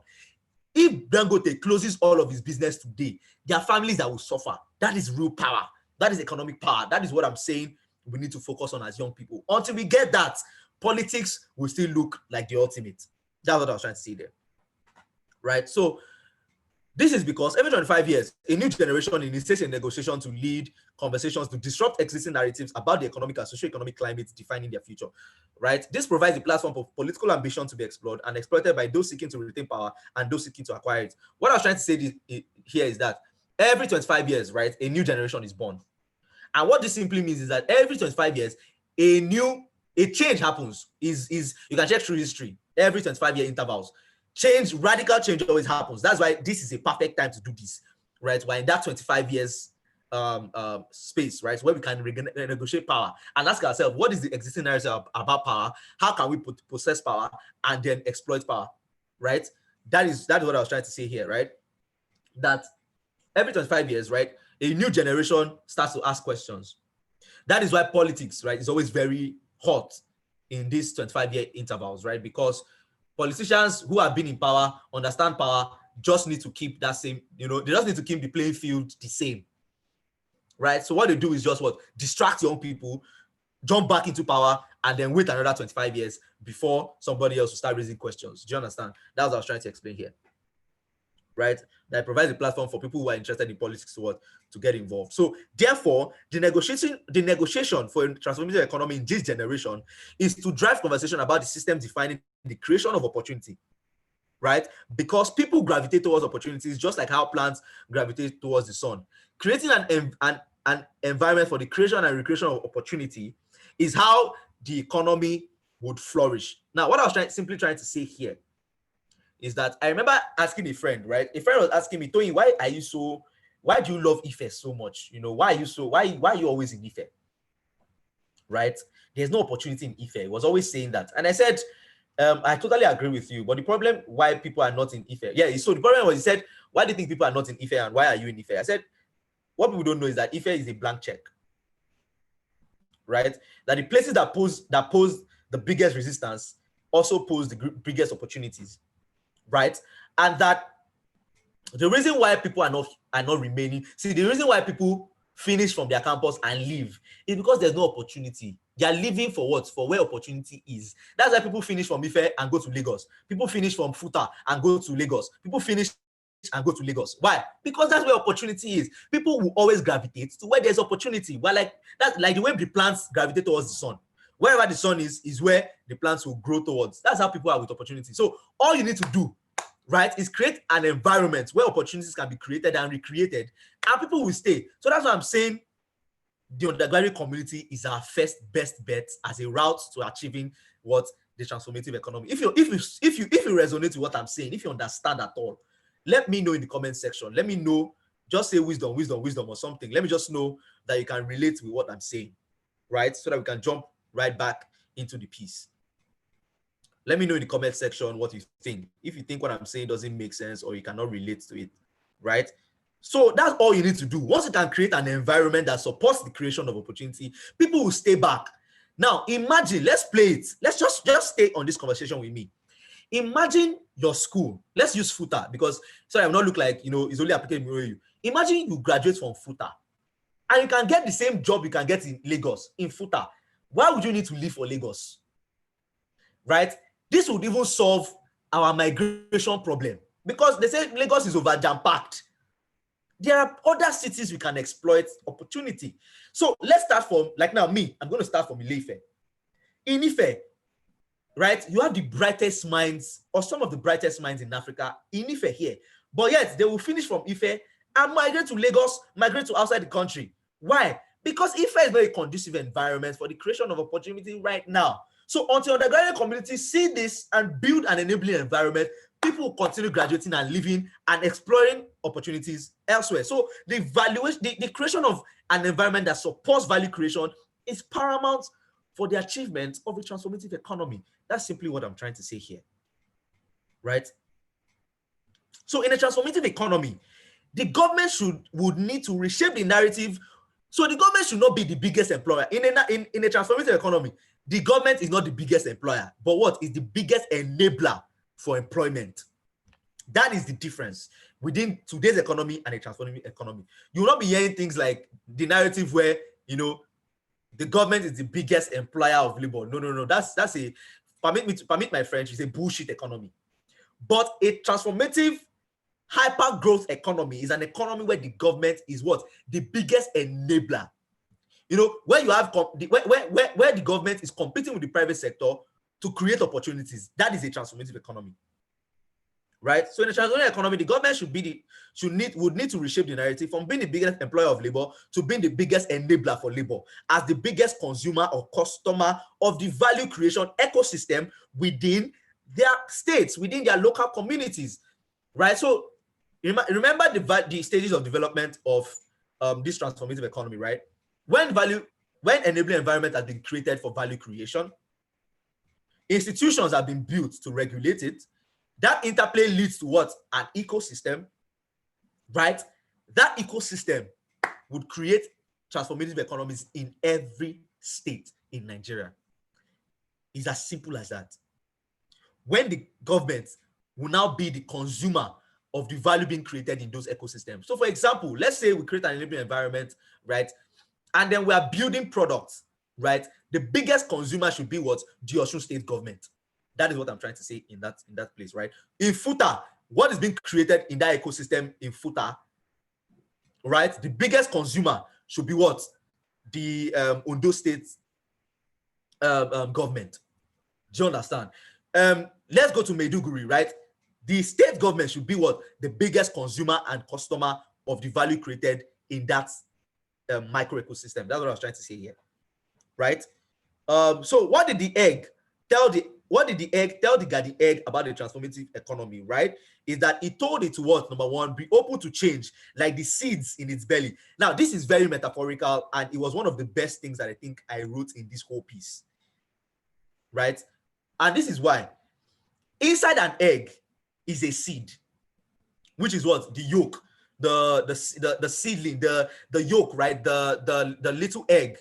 If Dangote closes all of his business today, there are families that will suffer. That is real power. That is economic power. That is what I'm saying we need to focus on as young people. Until we get that, politics will still look like the ultimate. That's what I was trying to say there. Right? So This is because every 25 years, a new generation initiates a negotiation to lead conversations to disrupt existing narratives about the economic and socio-economic climate defining their future, right? This provides a platform for political ambition to be explored and exploited by those seeking to retain power and those seeking to acquire it. What I was trying to say here is that every 25 years, right, a new generation is born. And what this simply means is that every 25 years, a change happens. Is you can check through history, every 25-year intervals. Radical change always happens. That's why this is a perfect time to do this, right? We're in that 25 years space, right, where we can renegotiate power and ask ourselves, what is the existing narrative about power? How can we possess power and then exploit power, right? That is what I was trying to say here, right? That every 25 years, right, a new generation starts to ask questions. That is why politics, right, is always very hot in these 25-year intervals, right? Because politicians who have been in power, understand power, just need to keep that same, they just need to keep the playing field the same, right? So what they do is just distract young people, jump back into power, and then wait another 25 years before somebody else will start raising questions. Do you understand? That's what I was trying to explain here, right? That provides a platform for people who are interested in politics to get involved. So therefore, the negotiation for a transformative economy in this generation is to drive conversation about the system defining the creation of opportunity, right? Because people gravitate towards opportunities just like how plants gravitate towards the sun. Creating an environment for the creation and recreation of opportunity is how the economy would flourish. Now, what I was simply trying to say here is that I remember asking a friend, right? A friend was asking me, Tony, why do you love Ife so much? Why are you always in Ife? Right? There's no opportunity in Ife. He was always saying that. And I said, I totally agree with you. But the problem why people are not in Ife. Yeah, so the problem was, he said, why do you think people are not in Ife and why are you in Ife? I said, what people don't know is that Ife is a blank check. Right? That the places that pose the biggest resistance also pose the biggest opportunities. Right? And that the reason why people are not remaining, the reason why people finish from their campus and leave is because there's no opportunity. They are leaving for what? For where opportunity is. That's why people finish from Ife and go to Lagos. People finish from Futa and go to Lagos. People finish and go to Lagos. Why? Because that's where opportunity is. People will always gravitate to where there's opportunity. Well, that's like the way the plants gravitate towards the sun. Wherever the sun is where the plants will grow towards. That's how people are with opportunity. So all you need to do, right, is create an environment where opportunities can be created and recreated, and people will stay. So that's why I'm saying the undergraduate community is our first best bet as a route to achieving what the transformative economy. If you resonate with what I'm saying, if you understand at all, let me know in the comment section. Let me know. Just say wisdom or something. Let me just know that you can relate with what I'm saying, right? So that we can jump right back into the piece. Let me know in the comment section what you think. If you think what I'm saying doesn't make sense or you cannot relate to it, right? So that's all you need to do. Once you can create an environment that supports the creation of opportunity, people will stay back. Now, imagine, let's play it. Let's just stay on this conversation with me. Imagine your school. Let's use FUTA because, sorry, I'm not look like, it's only applicable to you. Imagine you graduate from FUTA and you can get the same job you can get in Lagos, in FUTA. Why would you need to leave for Lagos? Right? This would even solve our migration problem because they say Lagos is over jam-packed. There are other cities we can exploit opportunity. So let's start from, like now, I'm going to start from Ife. In Ife, right, you have the brightest minds or some of the brightest minds in Africa in Ife here. But yet they will finish from Ife and migrate to Lagos, migrate to outside the country. Why? Because Ife is not a conducive environment for the creation of opportunity right now. So until the undergraduate community see this and build an enabling environment, people will continue graduating and living and exploring opportunities elsewhere. So the creation of an environment that supports value creation is paramount for the achievement of a transformative economy. That's simply what I'm trying to say here, right? So in a transformative economy, the government would need to reshape the narrative. So the government should not be the biggest employer. In a transformative economy, the government is not the biggest employer, but what is the biggest enabler for employment? That is the difference within today's economy and a transformative economy. You will not be hearing things like the narrative where, the government is the biggest employer of labor. No. That's permit my French, it's a bullshit economy. But a transformative hyper growth economy is an economy where the government is what? The biggest enabler. You know, where you have where the government is competing with the private sector to create opportunities. That is a transformative economy, right? So in a transformative economy, the government would need to reshape the narrative from being the biggest employer of labor to being the biggest enabler for labor, as the biggest consumer or customer of the value creation ecosystem within their states, within their local communities, right? So remember the stages of development of this transformative economy, right? When enabling environment has been created for value creation, institutions have been built to regulate it. That interplay leads to what? An ecosystem, right? That ecosystem would create transformative economies in every state in Nigeria. It's as simple as that. When the government will now be the consumer of the value being created in those ecosystems. So for example, let's say we create an enabling environment, right? And then we are building products, right? The biggest consumer should be what? The Osun State government. That is what I'm trying to say in that place, right? In FUTA, what is being created in that ecosystem in FUTA, right? The biggest consumer should be what? The Ondo State government. Do you understand? Let's go to Maiduguri, right? The state government should be what? The biggest consumer and customer of the value created in that micro ecosystem. That's what I was trying to say here, right? So what did the egg tell the garden egg about the transformative economy, right? Is that it told it to what? Number one, be open to change, like the seeds in its belly. Now, this is very metaphorical, and it was one of the best things that I think I wrote in this whole piece, right? And this is why. Inside an egg is a seed, which is what? The yolk, the seedling, the yolk, right? The little egg.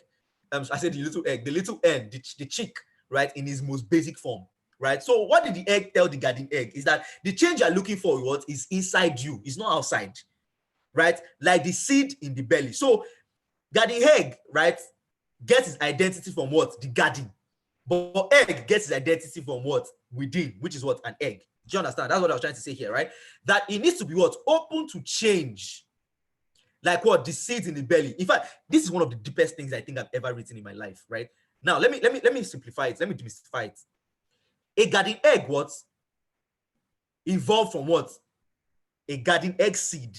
I said the little egg, the little egg, the chick, right? In its most basic form, right? So what did the egg tell the garden egg? Is that the change you're looking for, what is inside you, is not outside, right? Like the seed in the belly. So garden egg, right, gets its identity from what? The garden. But egg gets its identity from what? Within, which is what? An egg. Do you understand? That's what I was trying to say here, right? That it needs to be what? Open to change. Like what? The seeds in the belly. In fact, this is one of the deepest things I think I've ever written in my life, right? Now, let me simplify it. Let me demystify it. A garden egg, what? Evolved from what? A garden egg seed.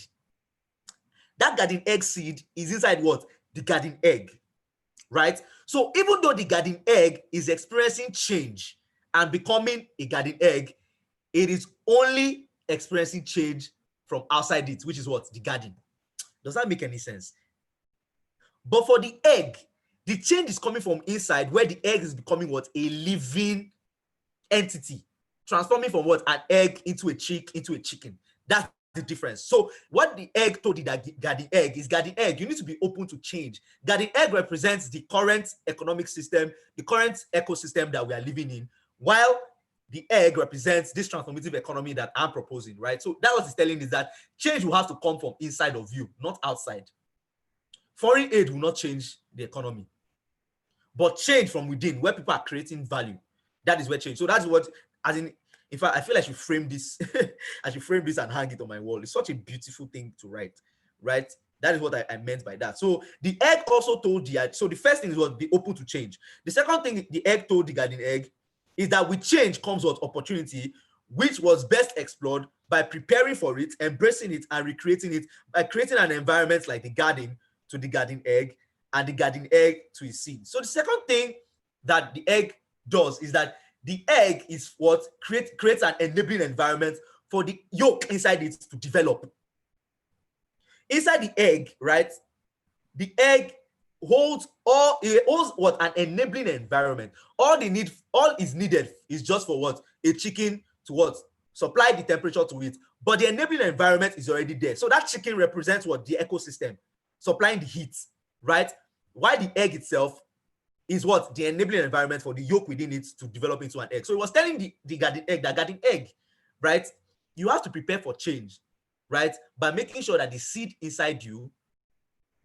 That garden egg seed is inside what? The garden egg, right? So even though the garden egg is experiencing change and becoming a garden egg, it is only experiencing change from outside it, which is what? The garden. Does that make any sense? But for the egg, the change is coming from inside, where the egg is becoming what? A living entity, transforming from what? An egg into a chick, into a chicken. That's the difference. So what the egg told the garden egg is, garden egg, you need to be open to change. Garden egg represents the current economic system, the current ecosystem that we are living in, while the egg represents this transformative economy that I'm proposing, right? So that what it's telling is that change will have to come from inside of you, not outside. Foreign aid will not change the economy, but change from within, where people are creating value. That is where change. So that's what, as in fact, I feel I should frame this. I should frame this and hang it on my wall. It's such a beautiful thing to write, right? That is what I meant by that. So the egg also told so the first thing is what? Be open to change. The second thing the egg told the garden egg is that with change comes what? Opportunity, which was best explored by preparing for it, embracing it, and recreating it by creating an environment like the garden to the garden egg and the garden egg to its seed. So the second thing that the egg does is that the egg is what? Creates an enabling environment for the yolk inside it to develop. Inside the egg, right? The egg holds what? An enabling environment. All is needed is just for what? A chicken to what? Supply the temperature to it. But the enabling environment is already there. So that chicken represents what? The ecosystem, supplying the heat, right? While the egg itself is what? The enabling environment for the yolk within it to develop into an egg. So it was telling the garden egg, right? You have to prepare for change, right? By making sure that the seed inside you,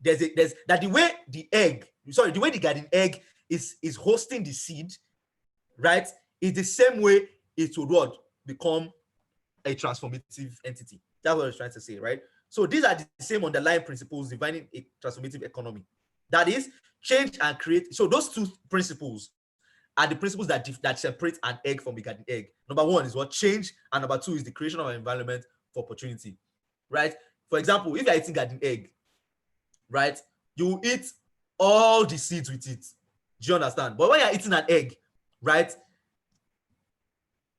that the way the garden egg is hosting the seed, right, is the same way it would what? Become a transformative entity. That's what I was trying to say, right? So these are the same underlying principles defining a transformative economy. That is, change and create. So those two principles are the principles that separate an egg from a garden egg. Number one is what? Change, and number two is the creation of an environment for opportunity, right? For example, if you're eating garden egg, right, you eat all the seeds with it. Do you understand? But when you're eating an egg, right,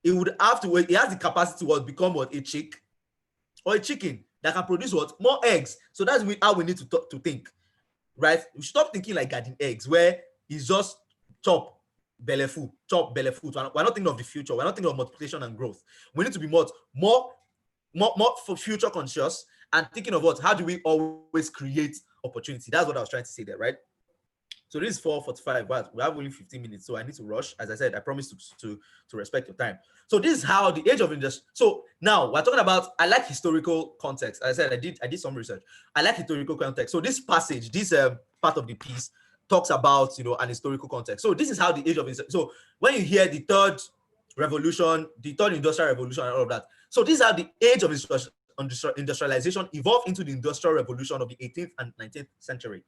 it would have to, it has the capacity to what, become what, a chick or a chicken that can produce what, more eggs. So that's how we need to think, right? We should stop thinking like garden eggs, where it's just chop belly food, chop belly food. We're not thinking of the future. We're not thinking of multiplication and growth. We need to be more for future conscious and thinking of what, how do we always create opportunity. That's what I was trying to say there, right? So this is 4:45, but we have only 15 minutes, so I need to rush. As I said, I promise to respect your time. So this is how the age of industry. So now we're talking about. I like historical context. As I said, I did some research. I like historical context. So this passage, this part of the piece, talks about, you know, an historical context. So this is how the age of industry. So when you hear the third revolution, the third industrial revolution, and all of that. So this is how the age of industrialization evolved into the industrial revolution of the 18th and 19th century.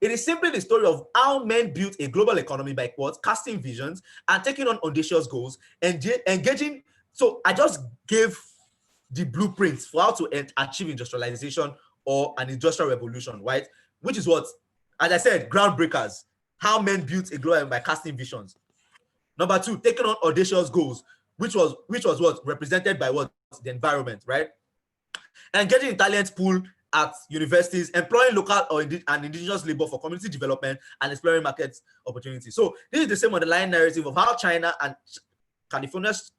It is simply the story of how men built a global economy by what? Casting visions and taking on audacious goals and engaging. So I just gave the blueprints for how to achieve industrialization or an industrial revolution, right? Which is what, as I said, groundbreakers, how men built a global by casting visions. Number two, taking on audacious goals, which was what? Represented by what? The environment, right? And getting a talent pool at universities, employing local and indigenous labor for community development and exploring market opportunities. So this is the same underlying narrative of how China and California's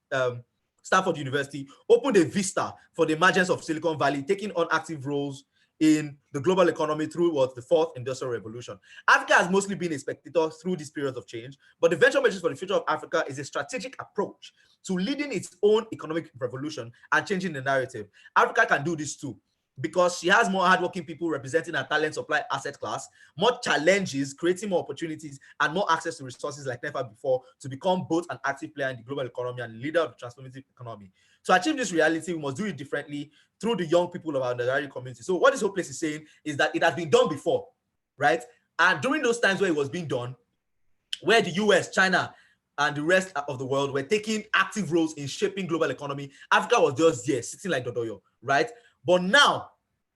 Stanford University opened a vista for the emergence of Silicon Valley, taking on active roles in the global economy through what? The fourth industrial revolution. Africa has mostly been a spectator through this period of change, but the venture measures for the future of Africa is a strategic approach to leading its own economic revolution and changing the narrative. Africa can do this too, because she has more hardworking people representing her talent supply asset class, more challenges, creating more opportunities, and more access to resources like never before to become both an active player in the global economy and leader of the transformative economy. To achieve this reality, we must do it differently through the young people of our undergraduate community. So what this whole place is saying is that it has been done before, right? And during those times where it was being done, where the US, China, and the rest of the world were taking active roles in shaping global economy, Africa was just there, sitting like Dodoyo, right? But now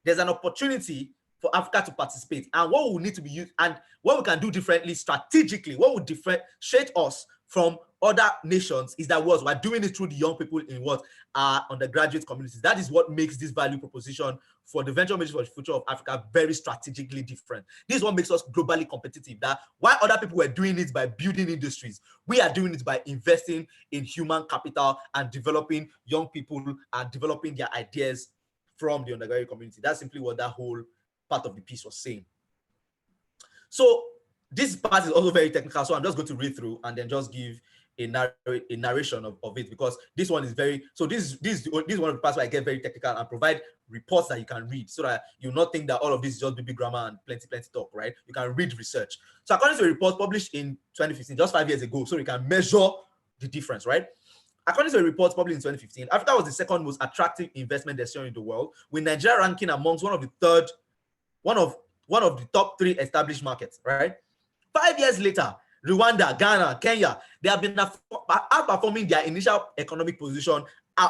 there's an opportunity for Africa to participate. And what we need to be used, and what we can do differently strategically, what would differentiate us from other nations is that we're doing it through the young people in what are undergraduate communities. That is what makes this value proposition for the venture measures for the future of Africa very strategically different. This is what makes us globally competitive. That while other people were doing it by building industries, we are doing it by investing in human capital and developing young people and developing their ideas from the undergraduate community. That's simply what that whole part of the piece was saying. So this part is also very technical, so I'm just going to read through and then just give a narration of it, because this one is very, so this is one of the parts where I get very technical and provide reports that you can read, so that you'll not think that all of this is just BB grammar and plenty talk, right? You can read research. So according to a report published in 2015, just 5 years ago, so you can measure the difference, right? According to a report published in 2015, Africa was the second most attractive investment destination in the world, with Nigeria ranking amongst one of the top 3 established markets, right? 5 years later, Rwanda, Ghana, Kenya, they have been outperforming their initial economic position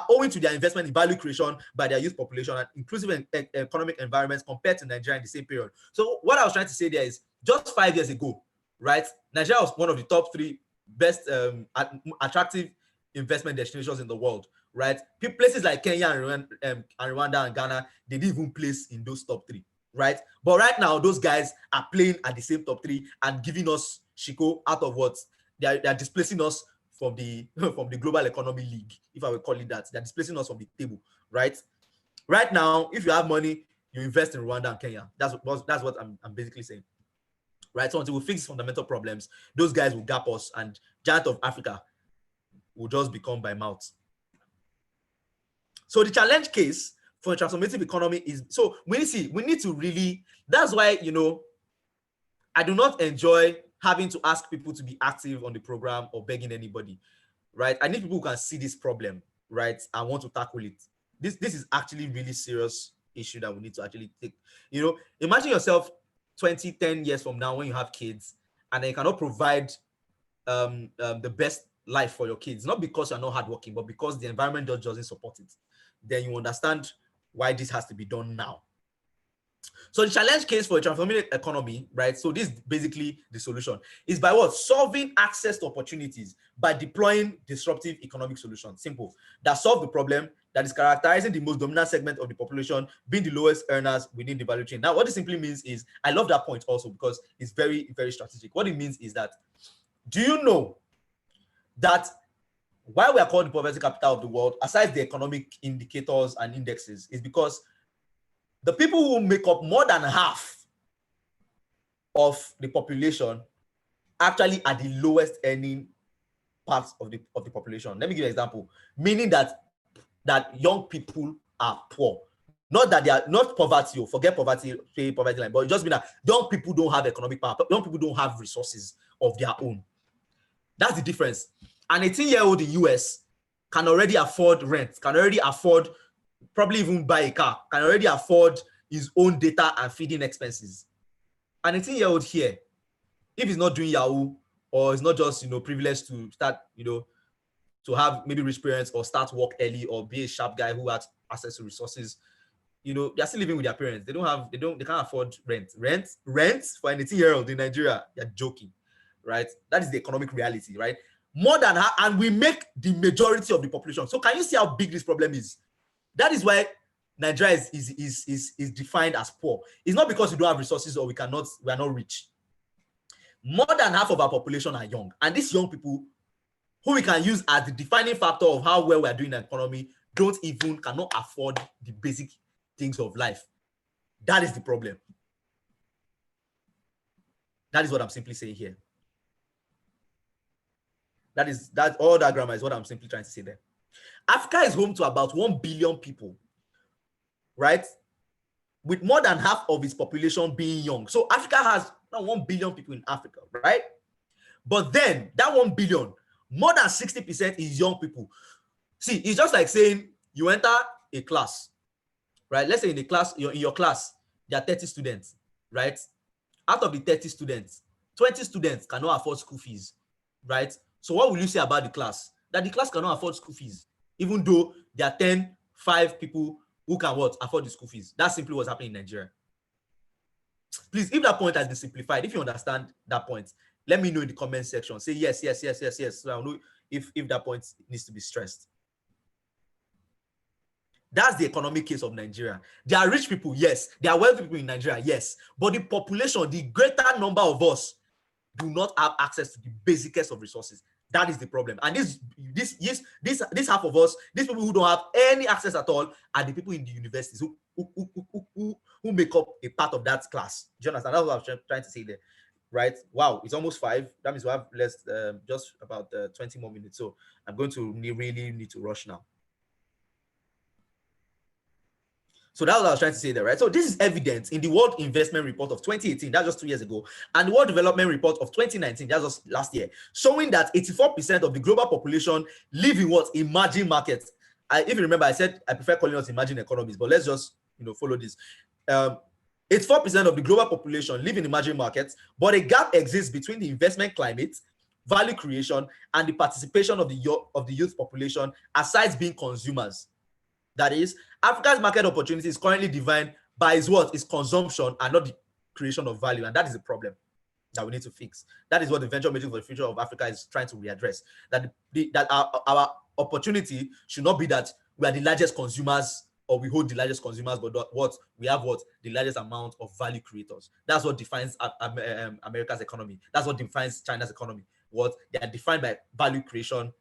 owing to their investment in value creation by their youth population and inclusive economic environments compared to Nigeria in the same period. So what I was trying to say there is, just 5 years ago, right, Nigeria was one of the top 3 best attractive investment destinations in the world, right? Places like Kenya and Rwanda and Ghana, they didn't even place in those top 3, right? But right now, those guys are playing at the same top 3 and giving us Shiko out of what? They are displacing us from the global economy league, if I will call it that. They're displacing us from the table, right? Right now, if you have money, you invest in Rwanda and Kenya. That's what I'm basically saying, right? So until we fix fundamental problems, those guys will gap us, and giant of Africa will just become by mouth. So the challenge case for a transformative economy is, so we need to really, that's why, you know, I do not enjoy having to ask people to be active on the program or begging anybody, right? I need people who can see this problem, right, and want to tackle it, this is actually really serious issue that we need to actually take. You know, imagine yourself 10 years from now when you have kids and they cannot provide the best life for your kids, not because you're not hardworking, but because the environment just doesn't support it. Then you understand why this has to be done now. So the challenge case for a transformative economy, right? So this is basically the solution, is by what? Solving access to opportunities by deploying disruptive economic solutions. Simple. That solve the problem that is characterizing the most dominant segment of the population being the lowest earners within the value chain. Now, what this simply means is, I love that point also because it's very, very strategic. What it means is that, do you know that why we are called the poverty capital of the world, aside the economic indicators and indexes, is because the people who make up more than half of the population actually are the lowest earning parts of the population. Let me give you an example, meaning that young people are poor. Not that they are not poverty, or forget poverty, say poverty line, but it just means that young people don't have economic power. Young people don't have resources of their own. That's the difference. An 18-year-old in US can already afford rent, can already afford, probably even buy a car, can already afford his own data and feeding expenses. An 18-year-old here, if he's not doing Yahoo, or is not just, you know, privileged to start, you know, to have maybe rich parents or start work early or be a sharp guy who has access to resources, you know, they're still living with their parents. They can't afford rent. Rent for an 18-year-old in Nigeria, you're joking, right? That is the economic reality, right? More than her, and we make the majority of the population. So can you see how big this problem is? That is why Nigeria is defined as poor. It's not because we don't have resources or we are not rich. More than half of our population are young, and these young people, who we can use as the defining factor of how well we are doing in the economy, cannot afford the basic things of life. That is the problem. That is what I'm simply saying here. That all that grammar is what I'm simply trying to say there. Africa is home to about 1 billion people, right? With more than half of its population being young. So Africa has now 1 billion people in Africa, right? But then that 1 billion, more than 60% is young people. See, it's just like saying you enter a class, right? Let's say in your class, there are 30 students, right? Out of the 30 students, 20 students cannot afford school fees, right? So what will you say about the class? That the class cannot afford school fees, even though there are 5 people who can afford the school fees. That's simply what's happening in Nigeria. Please, if that point has been simplified, if you understand that point, let me know in the comment section. Say yes. So I'll know if that point needs to be stressed. That's the economic case of Nigeria. There are rich people, yes. There are wealthy people in Nigeria, yes. But the population, the greater number of us, do not have access to the basicest of resources. That is the problem. And this half of us, these people who don't have any access at all, are the people in the universities who make up a part of that class. Do you understand? That's what I was trying to say there, right? Wow, it's almost 5. That means we have just about 20 more minutes. So I'm going to really need to rush now. So that's what I was trying to say there, right? So this is evident in the World Investment Report of 2018, that's just 2 years ago, and the World Development Report of 2019, that's just last year, showing that 84% of the global population live in what? Emerging markets. If you remember, I said I prefer calling us emerging economies, but let's just, you know, follow this. 84% of the global population live in emerging markets, but a gap exists between the investment climate, value creation, and the participation of the youth population, aside being consumers. That is, Africa's market opportunity is currently defined by its consumption and not the creation of value. And that is the problem that we need to fix. That is what the venture matrix for the future of Africa is trying to readdress. That our opportunity should not be that we are the largest consumers or we hold the largest consumers, but we have the largest amount of value creators. That's what defines America's economy. That's what defines China's economy. They are defined by value creation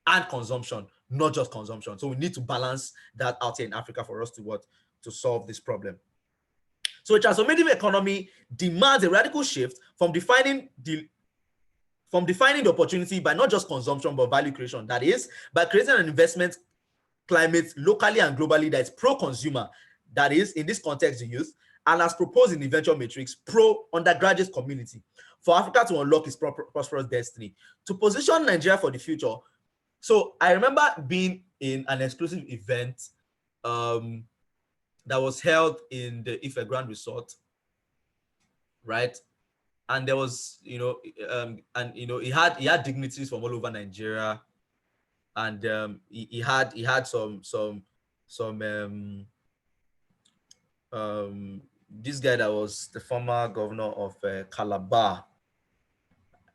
and consumption, not just consumption. So we need to balance that out here in Africa for us to solve this problem. So a transformative economy demands a radical shift from defining the opportunity by not just consumption but value creation. That is, by creating an investment climate locally and globally that is pro-consumer, that is, in this context, the youth, and as proposed in the venture matrix, pro-undergraduate community, for Africa to unlock its prosperous destiny, to position Nigeria for the future. So I remember being in an exclusive event that was held in the Ife Grand Resort, right? And there was, and he had dignitaries from all over Nigeria, and he had some this guy that was the former governor of Calabar.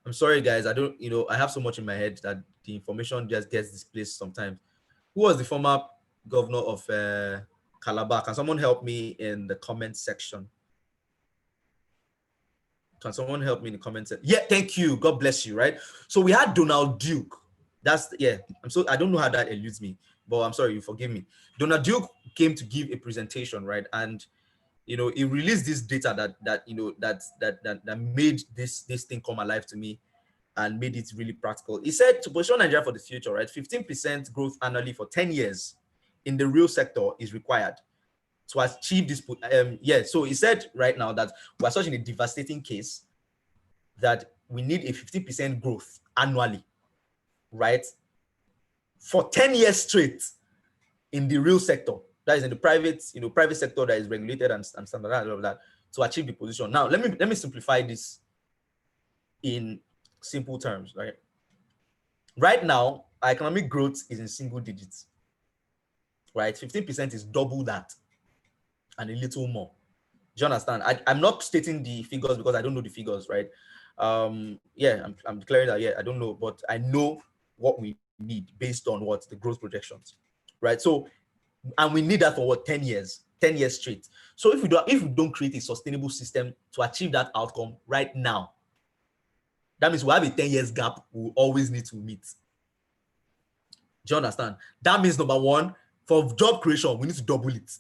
I'm sorry, guys. I don't, I have so much in my head that the information just gets displaced sometimes. Who was the former governor of Calabar? Can someone help me in the comment section? Can someone help me in the comment section? Yeah, thank you. God bless you, right? So we had Donald Duke. I don't know how that eludes me, but I'm sorry, you forgive me. Donald Duke came to give a presentation, right? And he released this data that made this thing come alive to me and made it really practical. He said to position Nigeria for the future, right? 15% growth annually for 10 years in the real sector is required to achieve this. So he said right now that we're such in a devastating case that we need a 50% growth annually, right? For 10 years straight in the real sector. That is in the private sector that is regulated and standardized, all of that, to achieve the position. Now, let me simplify this in simple terms, right? Right now, our economic growth is in single digits, right? 15% is double that and a little more. Do you understand? I'm not stating the figures because I don't know the figures, right? I'm declaring that, I don't know, but I know what we need based on what the growth projections, right? So, and we need that for what, 10 years straight. So if we don't create a sustainable system to achieve that outcome right now, that means we have a 10 years gap we always need to meet. Do you understand? That means, number one, for job creation, we need to double it.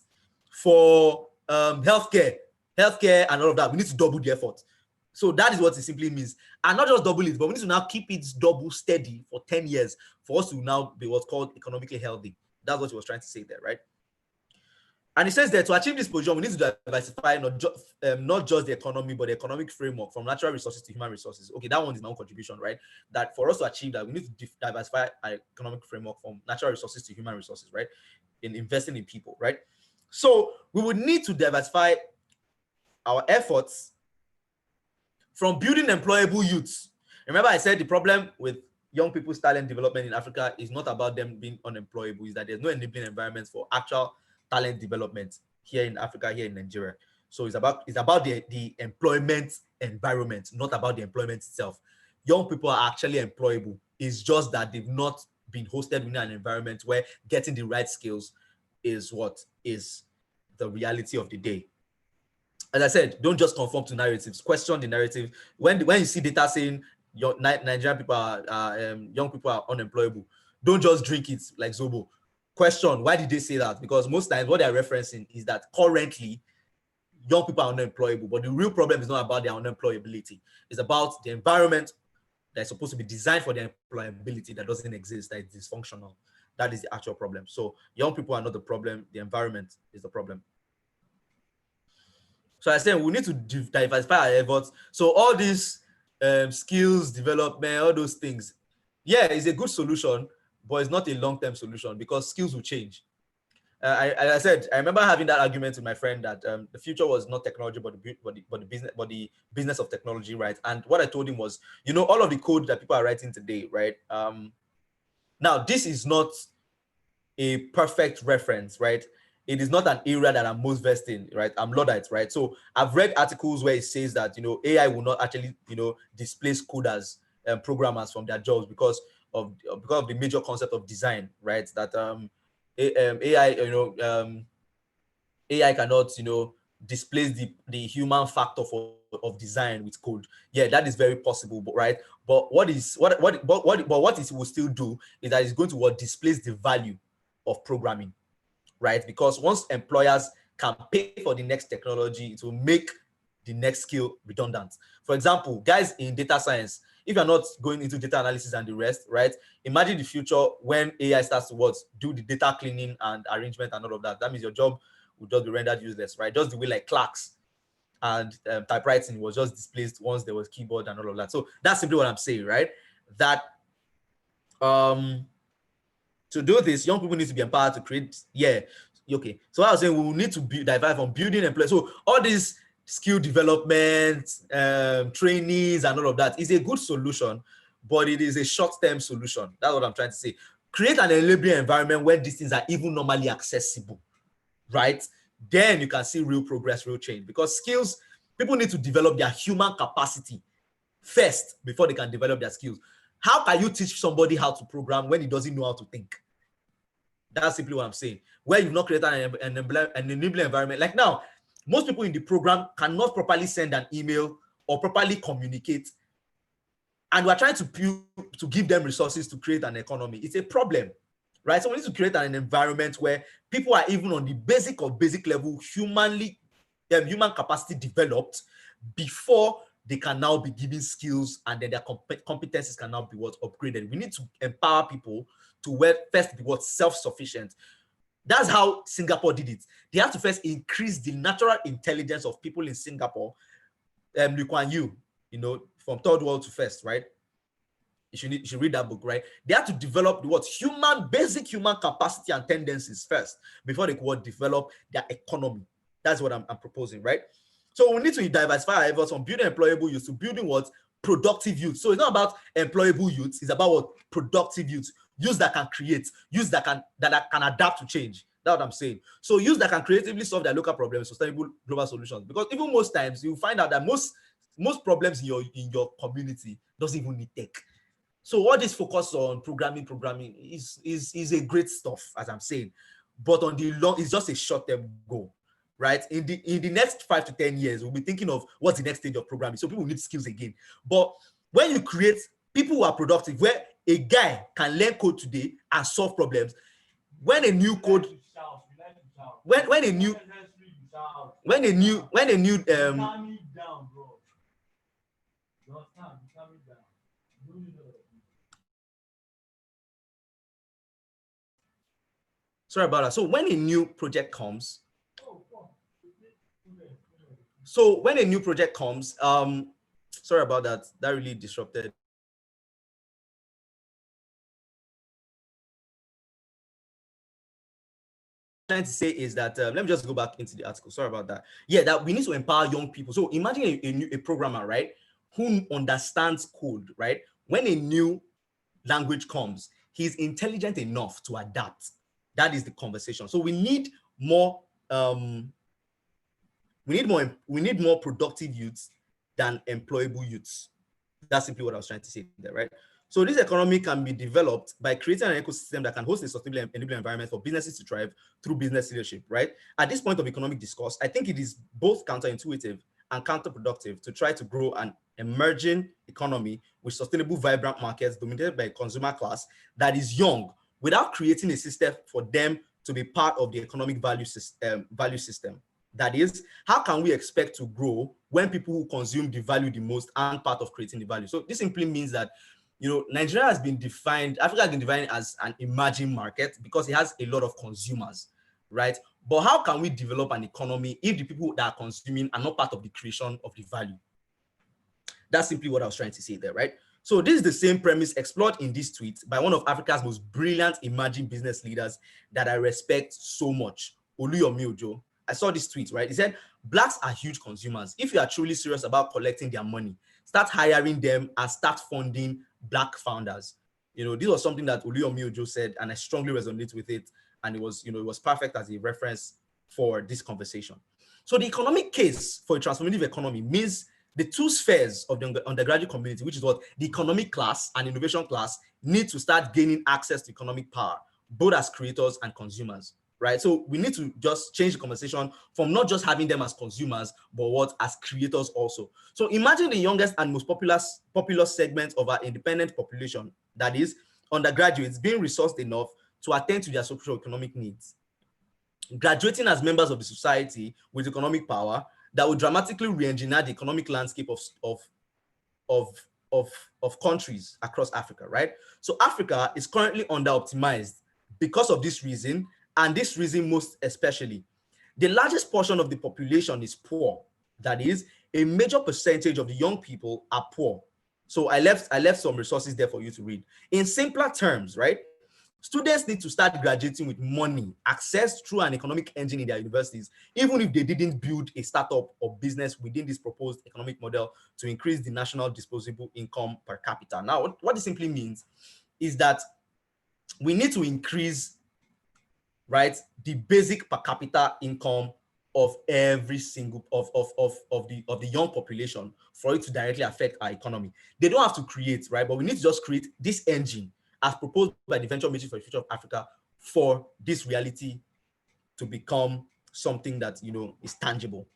For healthcare and all of that, we need to double the effort. So that is what it simply means. And not just double it, but we need to now keep it double steady for 10 years for us to now be what's called economically healthy. That's what he was trying to say there, right? And he says that to achieve this position, we need to diversify not just the economy, but the economic framework from natural resources to human resources. Okay, that one is my own contribution, right? That for us to achieve that, we need to diversify our economic framework from natural resources to human resources, right? In investing in people, right? So we would need to diversify our efforts from building employable youths. Remember, I said the problem with young people's talent development in Africa is not about them being unemployable, is that there's no enabling environments for actual talent development here in Africa, here in Nigeria. So it's about the employment environment, not about the employment itself. Young people are actually employable. It's just that they've not been hosted within an environment where getting the right skills is what is the reality of the day. As I said, don't just conform to narratives. Question the narrative. When you see data saying Nigerian people young people are unemployable, don't just drink it like Zobo. Question, why did they say that? Because most times what they're referencing is that currently young people are unemployable, but the real problem is not about their unemployability. It's about the environment that's supposed to be designed for their employability that doesn't exist, that is dysfunctional. That is the actual problem. So young people are not the problem. The environment is the problem. So I said we need to diversify our efforts. So all these skills development, all those things, it's a good solution, but it's not a long-term solution because skills will change. I said, I remember having that argument with my friend that the future was not technology, but the business of technology, right? And what I told him was, all of the code that people are writing today, right? Now, this is not a perfect reference, right? It is not an area that I'm most versed in, right? I'm Luddite, right? So I've read articles where it says that, AI will not actually, displace coders and programmers from their jobs because of the major concept of design, right? That AI, AI cannot, displace the human factor of design with code. Yeah, that is very possible, but right. But what it will still do is that it's going to displace the value of programming, right? Because once employers can pay for the next technology, it will make the next skill redundant. For example, guys in data science, if you're not going into data analysis and the rest, right? Imagine the future when AI starts to do the data cleaning and arrangement and all of that. That means your job will just be rendered useless, right? Just the way like clerks and typewriting was just displaced once there was keyboard and all of that. So that's simply what I'm saying, right? That to do this, young people need to be empowered to create, Okay, so I was saying we will need to divide from building employees. So all these skill development, trainees and all of that is a good solution, but it is a short-term solution. That's what I'm trying to say. Create an enabling environment where these things are even normally accessible, right? Then you can see real progress, real change. Because skills, people need to develop their human capacity first before they can develop their skills. How can you teach somebody how to program when he doesn't know how to think? That's simply what I'm saying. Where you've not created an enabling environment. Like now, most people in the program cannot properly send an email or properly communicate. And we're trying to give them resources to create an economy. It's a problem, right? So we need to create an environment where people are even on the basic level, human capacity developed before they can now be given skills, and then their competencies can now be upgraded. We need to empower people to first be self-sufficient. That's how Singapore did it. They have to first increase the natural intelligence of people in Singapore. Lee Kuan Yew, from third world to first, right? You should read that book, right? They have to develop basic human capacity and tendencies first before they could develop their economy. That's what I'm proposing, right? So we need to diversify our efforts from building employable youth to building productive youth. So it's not about employable youth, it's about productive youth. Youth that can create, youth that can adapt to change. That's what I'm saying. So youth that can creatively solve their local problems, sustainable global solutions. Because even most times you find out that most problems in your community doesn't even need tech. So all this focus on programming is a great stuff, as I'm saying, but on the long, it's just a short-term goal, right? In the next 5 to 10 years, we'll be thinking of what's the next stage of programming. So people need skills again. But when you create people who are productive, where a guy can learn code today and solve problems, when a new code, when a new sorry about that. So when a new project comes, sorry about that. That really disrupted. Trying to say is that let me just go back into the article. Sorry about that. Yeah, that we need to empower young people. So imagine a programmer, right, who understands code, right? When a new language comes, he's intelligent enough to adapt. That is the conversation. So we need more. We need more productive youths than employable youths. That's simply what I was trying to say there, right? So this economy can be developed by creating an ecosystem that can host a sustainable enabling environment for businesses to thrive through business leadership, right? At this point of economic discourse, I think it is both counterintuitive and counterproductive to try to grow an emerging economy with sustainable, vibrant markets dominated by a consumer class that is young without creating a system for them to be part of the economic value system. That is, how can we expect to grow when people who consume the value the most aren't part of creating the value? So this simply means that, Nigeria has been defined, Africa has been defined as an emerging market because it has a lot of consumers, right? But how can we develop an economy if the people that are consuming are not part of the creation of the value? That's simply what I was trying to say there, right? So this is the same premise explored in this tweet by one of Africa's most brilliant emerging business leaders that I respect so much, Oluyomi Ojo. I saw this tweet, right? He said, Blacks are huge consumers. If you are truly serious about collecting their money, start hiring them and start funding Black founders. This was something that Oluyomi Ojo said, and I strongly resonate with it. And it was, it was perfect as a reference for this conversation. So the economic case for a transformative economy means the two spheres of the undergraduate community, which is what the economic class and innovation class, need to start gaining access to economic power, both as creators and consumers, right? So we need to just change the conversation from not just having them as consumers, but as creators also. So imagine the youngest and most popular segment of our independent population, that is undergraduates, being resourced enough to attend to their socio-economic needs, graduating as members of the society with economic power that will dramatically re-engineer the economic landscape of countries across Africa, right? So Africa is currently under-optimized because of this reason, and this reason most especially. The largest portion of the population is poor. That is, a major percentage of the young people are poor. So I left some resources there for you to read. In simpler terms, right? Students need to start graduating with money accessed through an economic engine in their universities, even if they didn't build a startup or business within this proposed economic model to increase the national disposable income per capita. Now, what this simply means is that we need to increase, right, the basic per capita income of every single of the young population for it to directly affect our economy. They don't have to create, right? But we need to just create this engine as proposed by the Venture Matrix for the Future of Africa for this reality to become something that, you know, is tangible.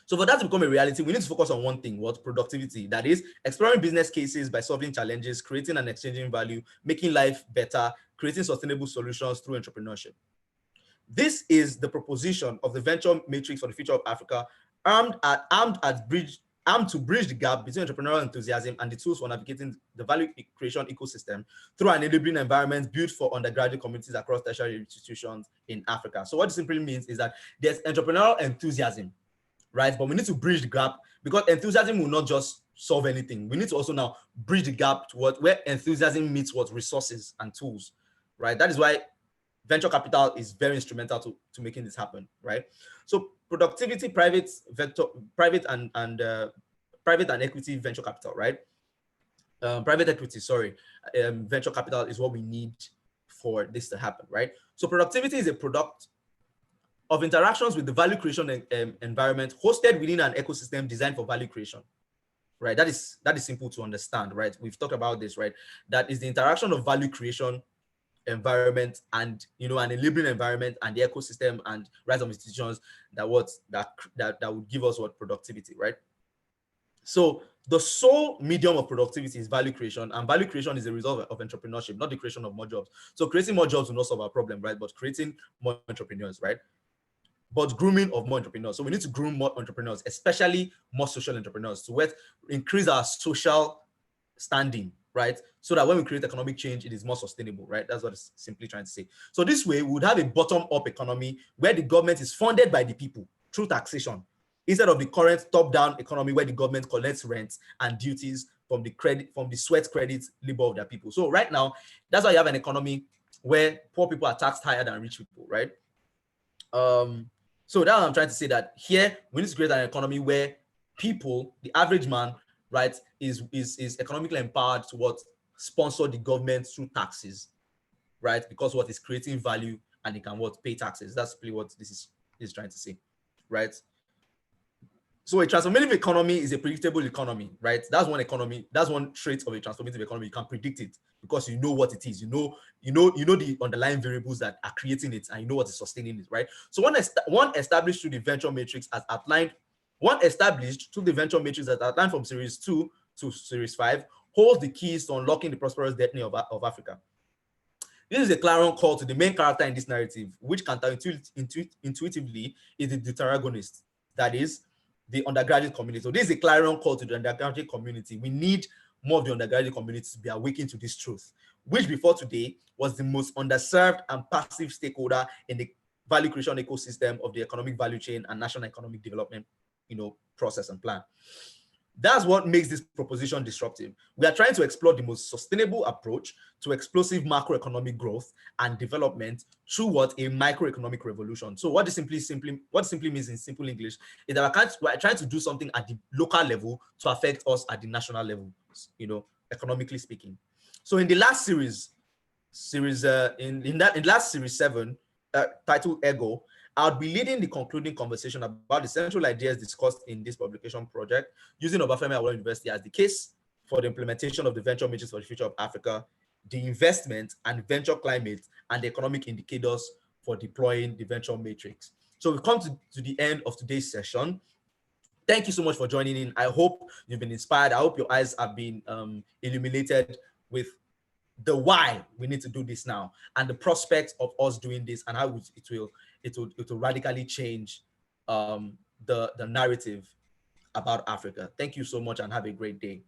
So for that to become a reality, we need to focus on one thing: what? Productivity. That is, exploring business cases by solving challenges, creating and exchanging value, making life better, creating sustainable solutions through entrepreneurship. This is the proposition of the Venture Matrix for the Future of Africa, armed to bridge the gap between entrepreneurial enthusiasm and the tools for navigating the value creation ecosystem through an enabling environment built for undergraduate communities across tertiary institutions in Africa. So what it simply means is that there's entrepreneurial enthusiasm, right? But we need to bridge the gap, because enthusiasm will not just solve anything. We need to also now bridge the gap to where enthusiasm meets what? Resources and tools, right? That is why venture capital is very instrumental to making this happen, right? So productivity, private and equity venture capital, right? Private equity, sorry, venture capital is what we need for this to happen, right? So productivity is a product of interactions with the value creation environment hosted within an ecosystem designed for value creation, right? That is simple to understand, right? We've talked about this, right? That is the interaction of value creation environment and, you know, an enabling environment and the ecosystem and rise of institutions that would give us what? Productivity, right? So the sole medium of productivity is value creation, and value creation is a result of entrepreneurship, not the creation of more jobs. So creating more jobs will not solve our problem, right? But creating more entrepreneurs, right? But grooming of more entrepreneurs. So we need to groom more entrepreneurs, especially more social entrepreneurs, to increase our social standing, right? So that when we create economic change, it is more sustainable, right? That's what it's simply trying to say. So this way, we would have a bottom-up economy where the government is funded by the people through taxation, instead of the current top-down economy where the government collects rents and duties from the sweat credit labor of their people. So right now, that's why you have an economy where poor people are taxed higher than rich people, right? So that's what I'm trying to say, that here we need to create an economy where people, the average man, right, is economically empowered to what? Sponsor the government through taxes, right? Because what is creating value and they can what? Pay taxes. That's really what this is trying to say, right? So a transformative economy is a predictable economy, right? That's one economy. That's one trait of a transformative economy. You can predict it because you know what it is. You know the underlying variables that are creating it, and you know what is sustaining it, right? So one established through the venture matrix as outlined, from series 2 to series 5 holds the keys to unlocking the prosperous destiny of Africa. This is a clarion call to the main character in this narrative, which counterintuitively is the deuteragonist, that is, the undergraduate community. So this is a clarion call to the undergraduate community. We need more of the undergraduate community to be awakened to this truth, which before today was the most underserved and passive stakeholder in the value creation ecosystem of the economic value chain and national economic development, you know, process and plan. That's what makes this proposition disruptive. We are trying to explore the most sustainable approach to explosive macroeconomic growth and development through what? A microeconomic revolution. So what this simply means in simple English is that we're trying to do something at the local level to affect us at the national level, you know, economically speaking. So in the last series in last series 7, titled Ego, I'll be leading the concluding conversation about the central ideas discussed in this publication project, using Obafemi Awolowo University as the case for the implementation of the Venture Matrix for the Future of Africa, the investment and venture climate, and the economic indicators for deploying the Venture Matrix. So we've come to the end of today's session. Thank you so much for joining in. I hope you've been inspired. I hope your eyes have been illuminated with the why we need to do this now, and the prospect of us doing this, and how it will radically change the narrative about Africa. Thank you so much and have a great day.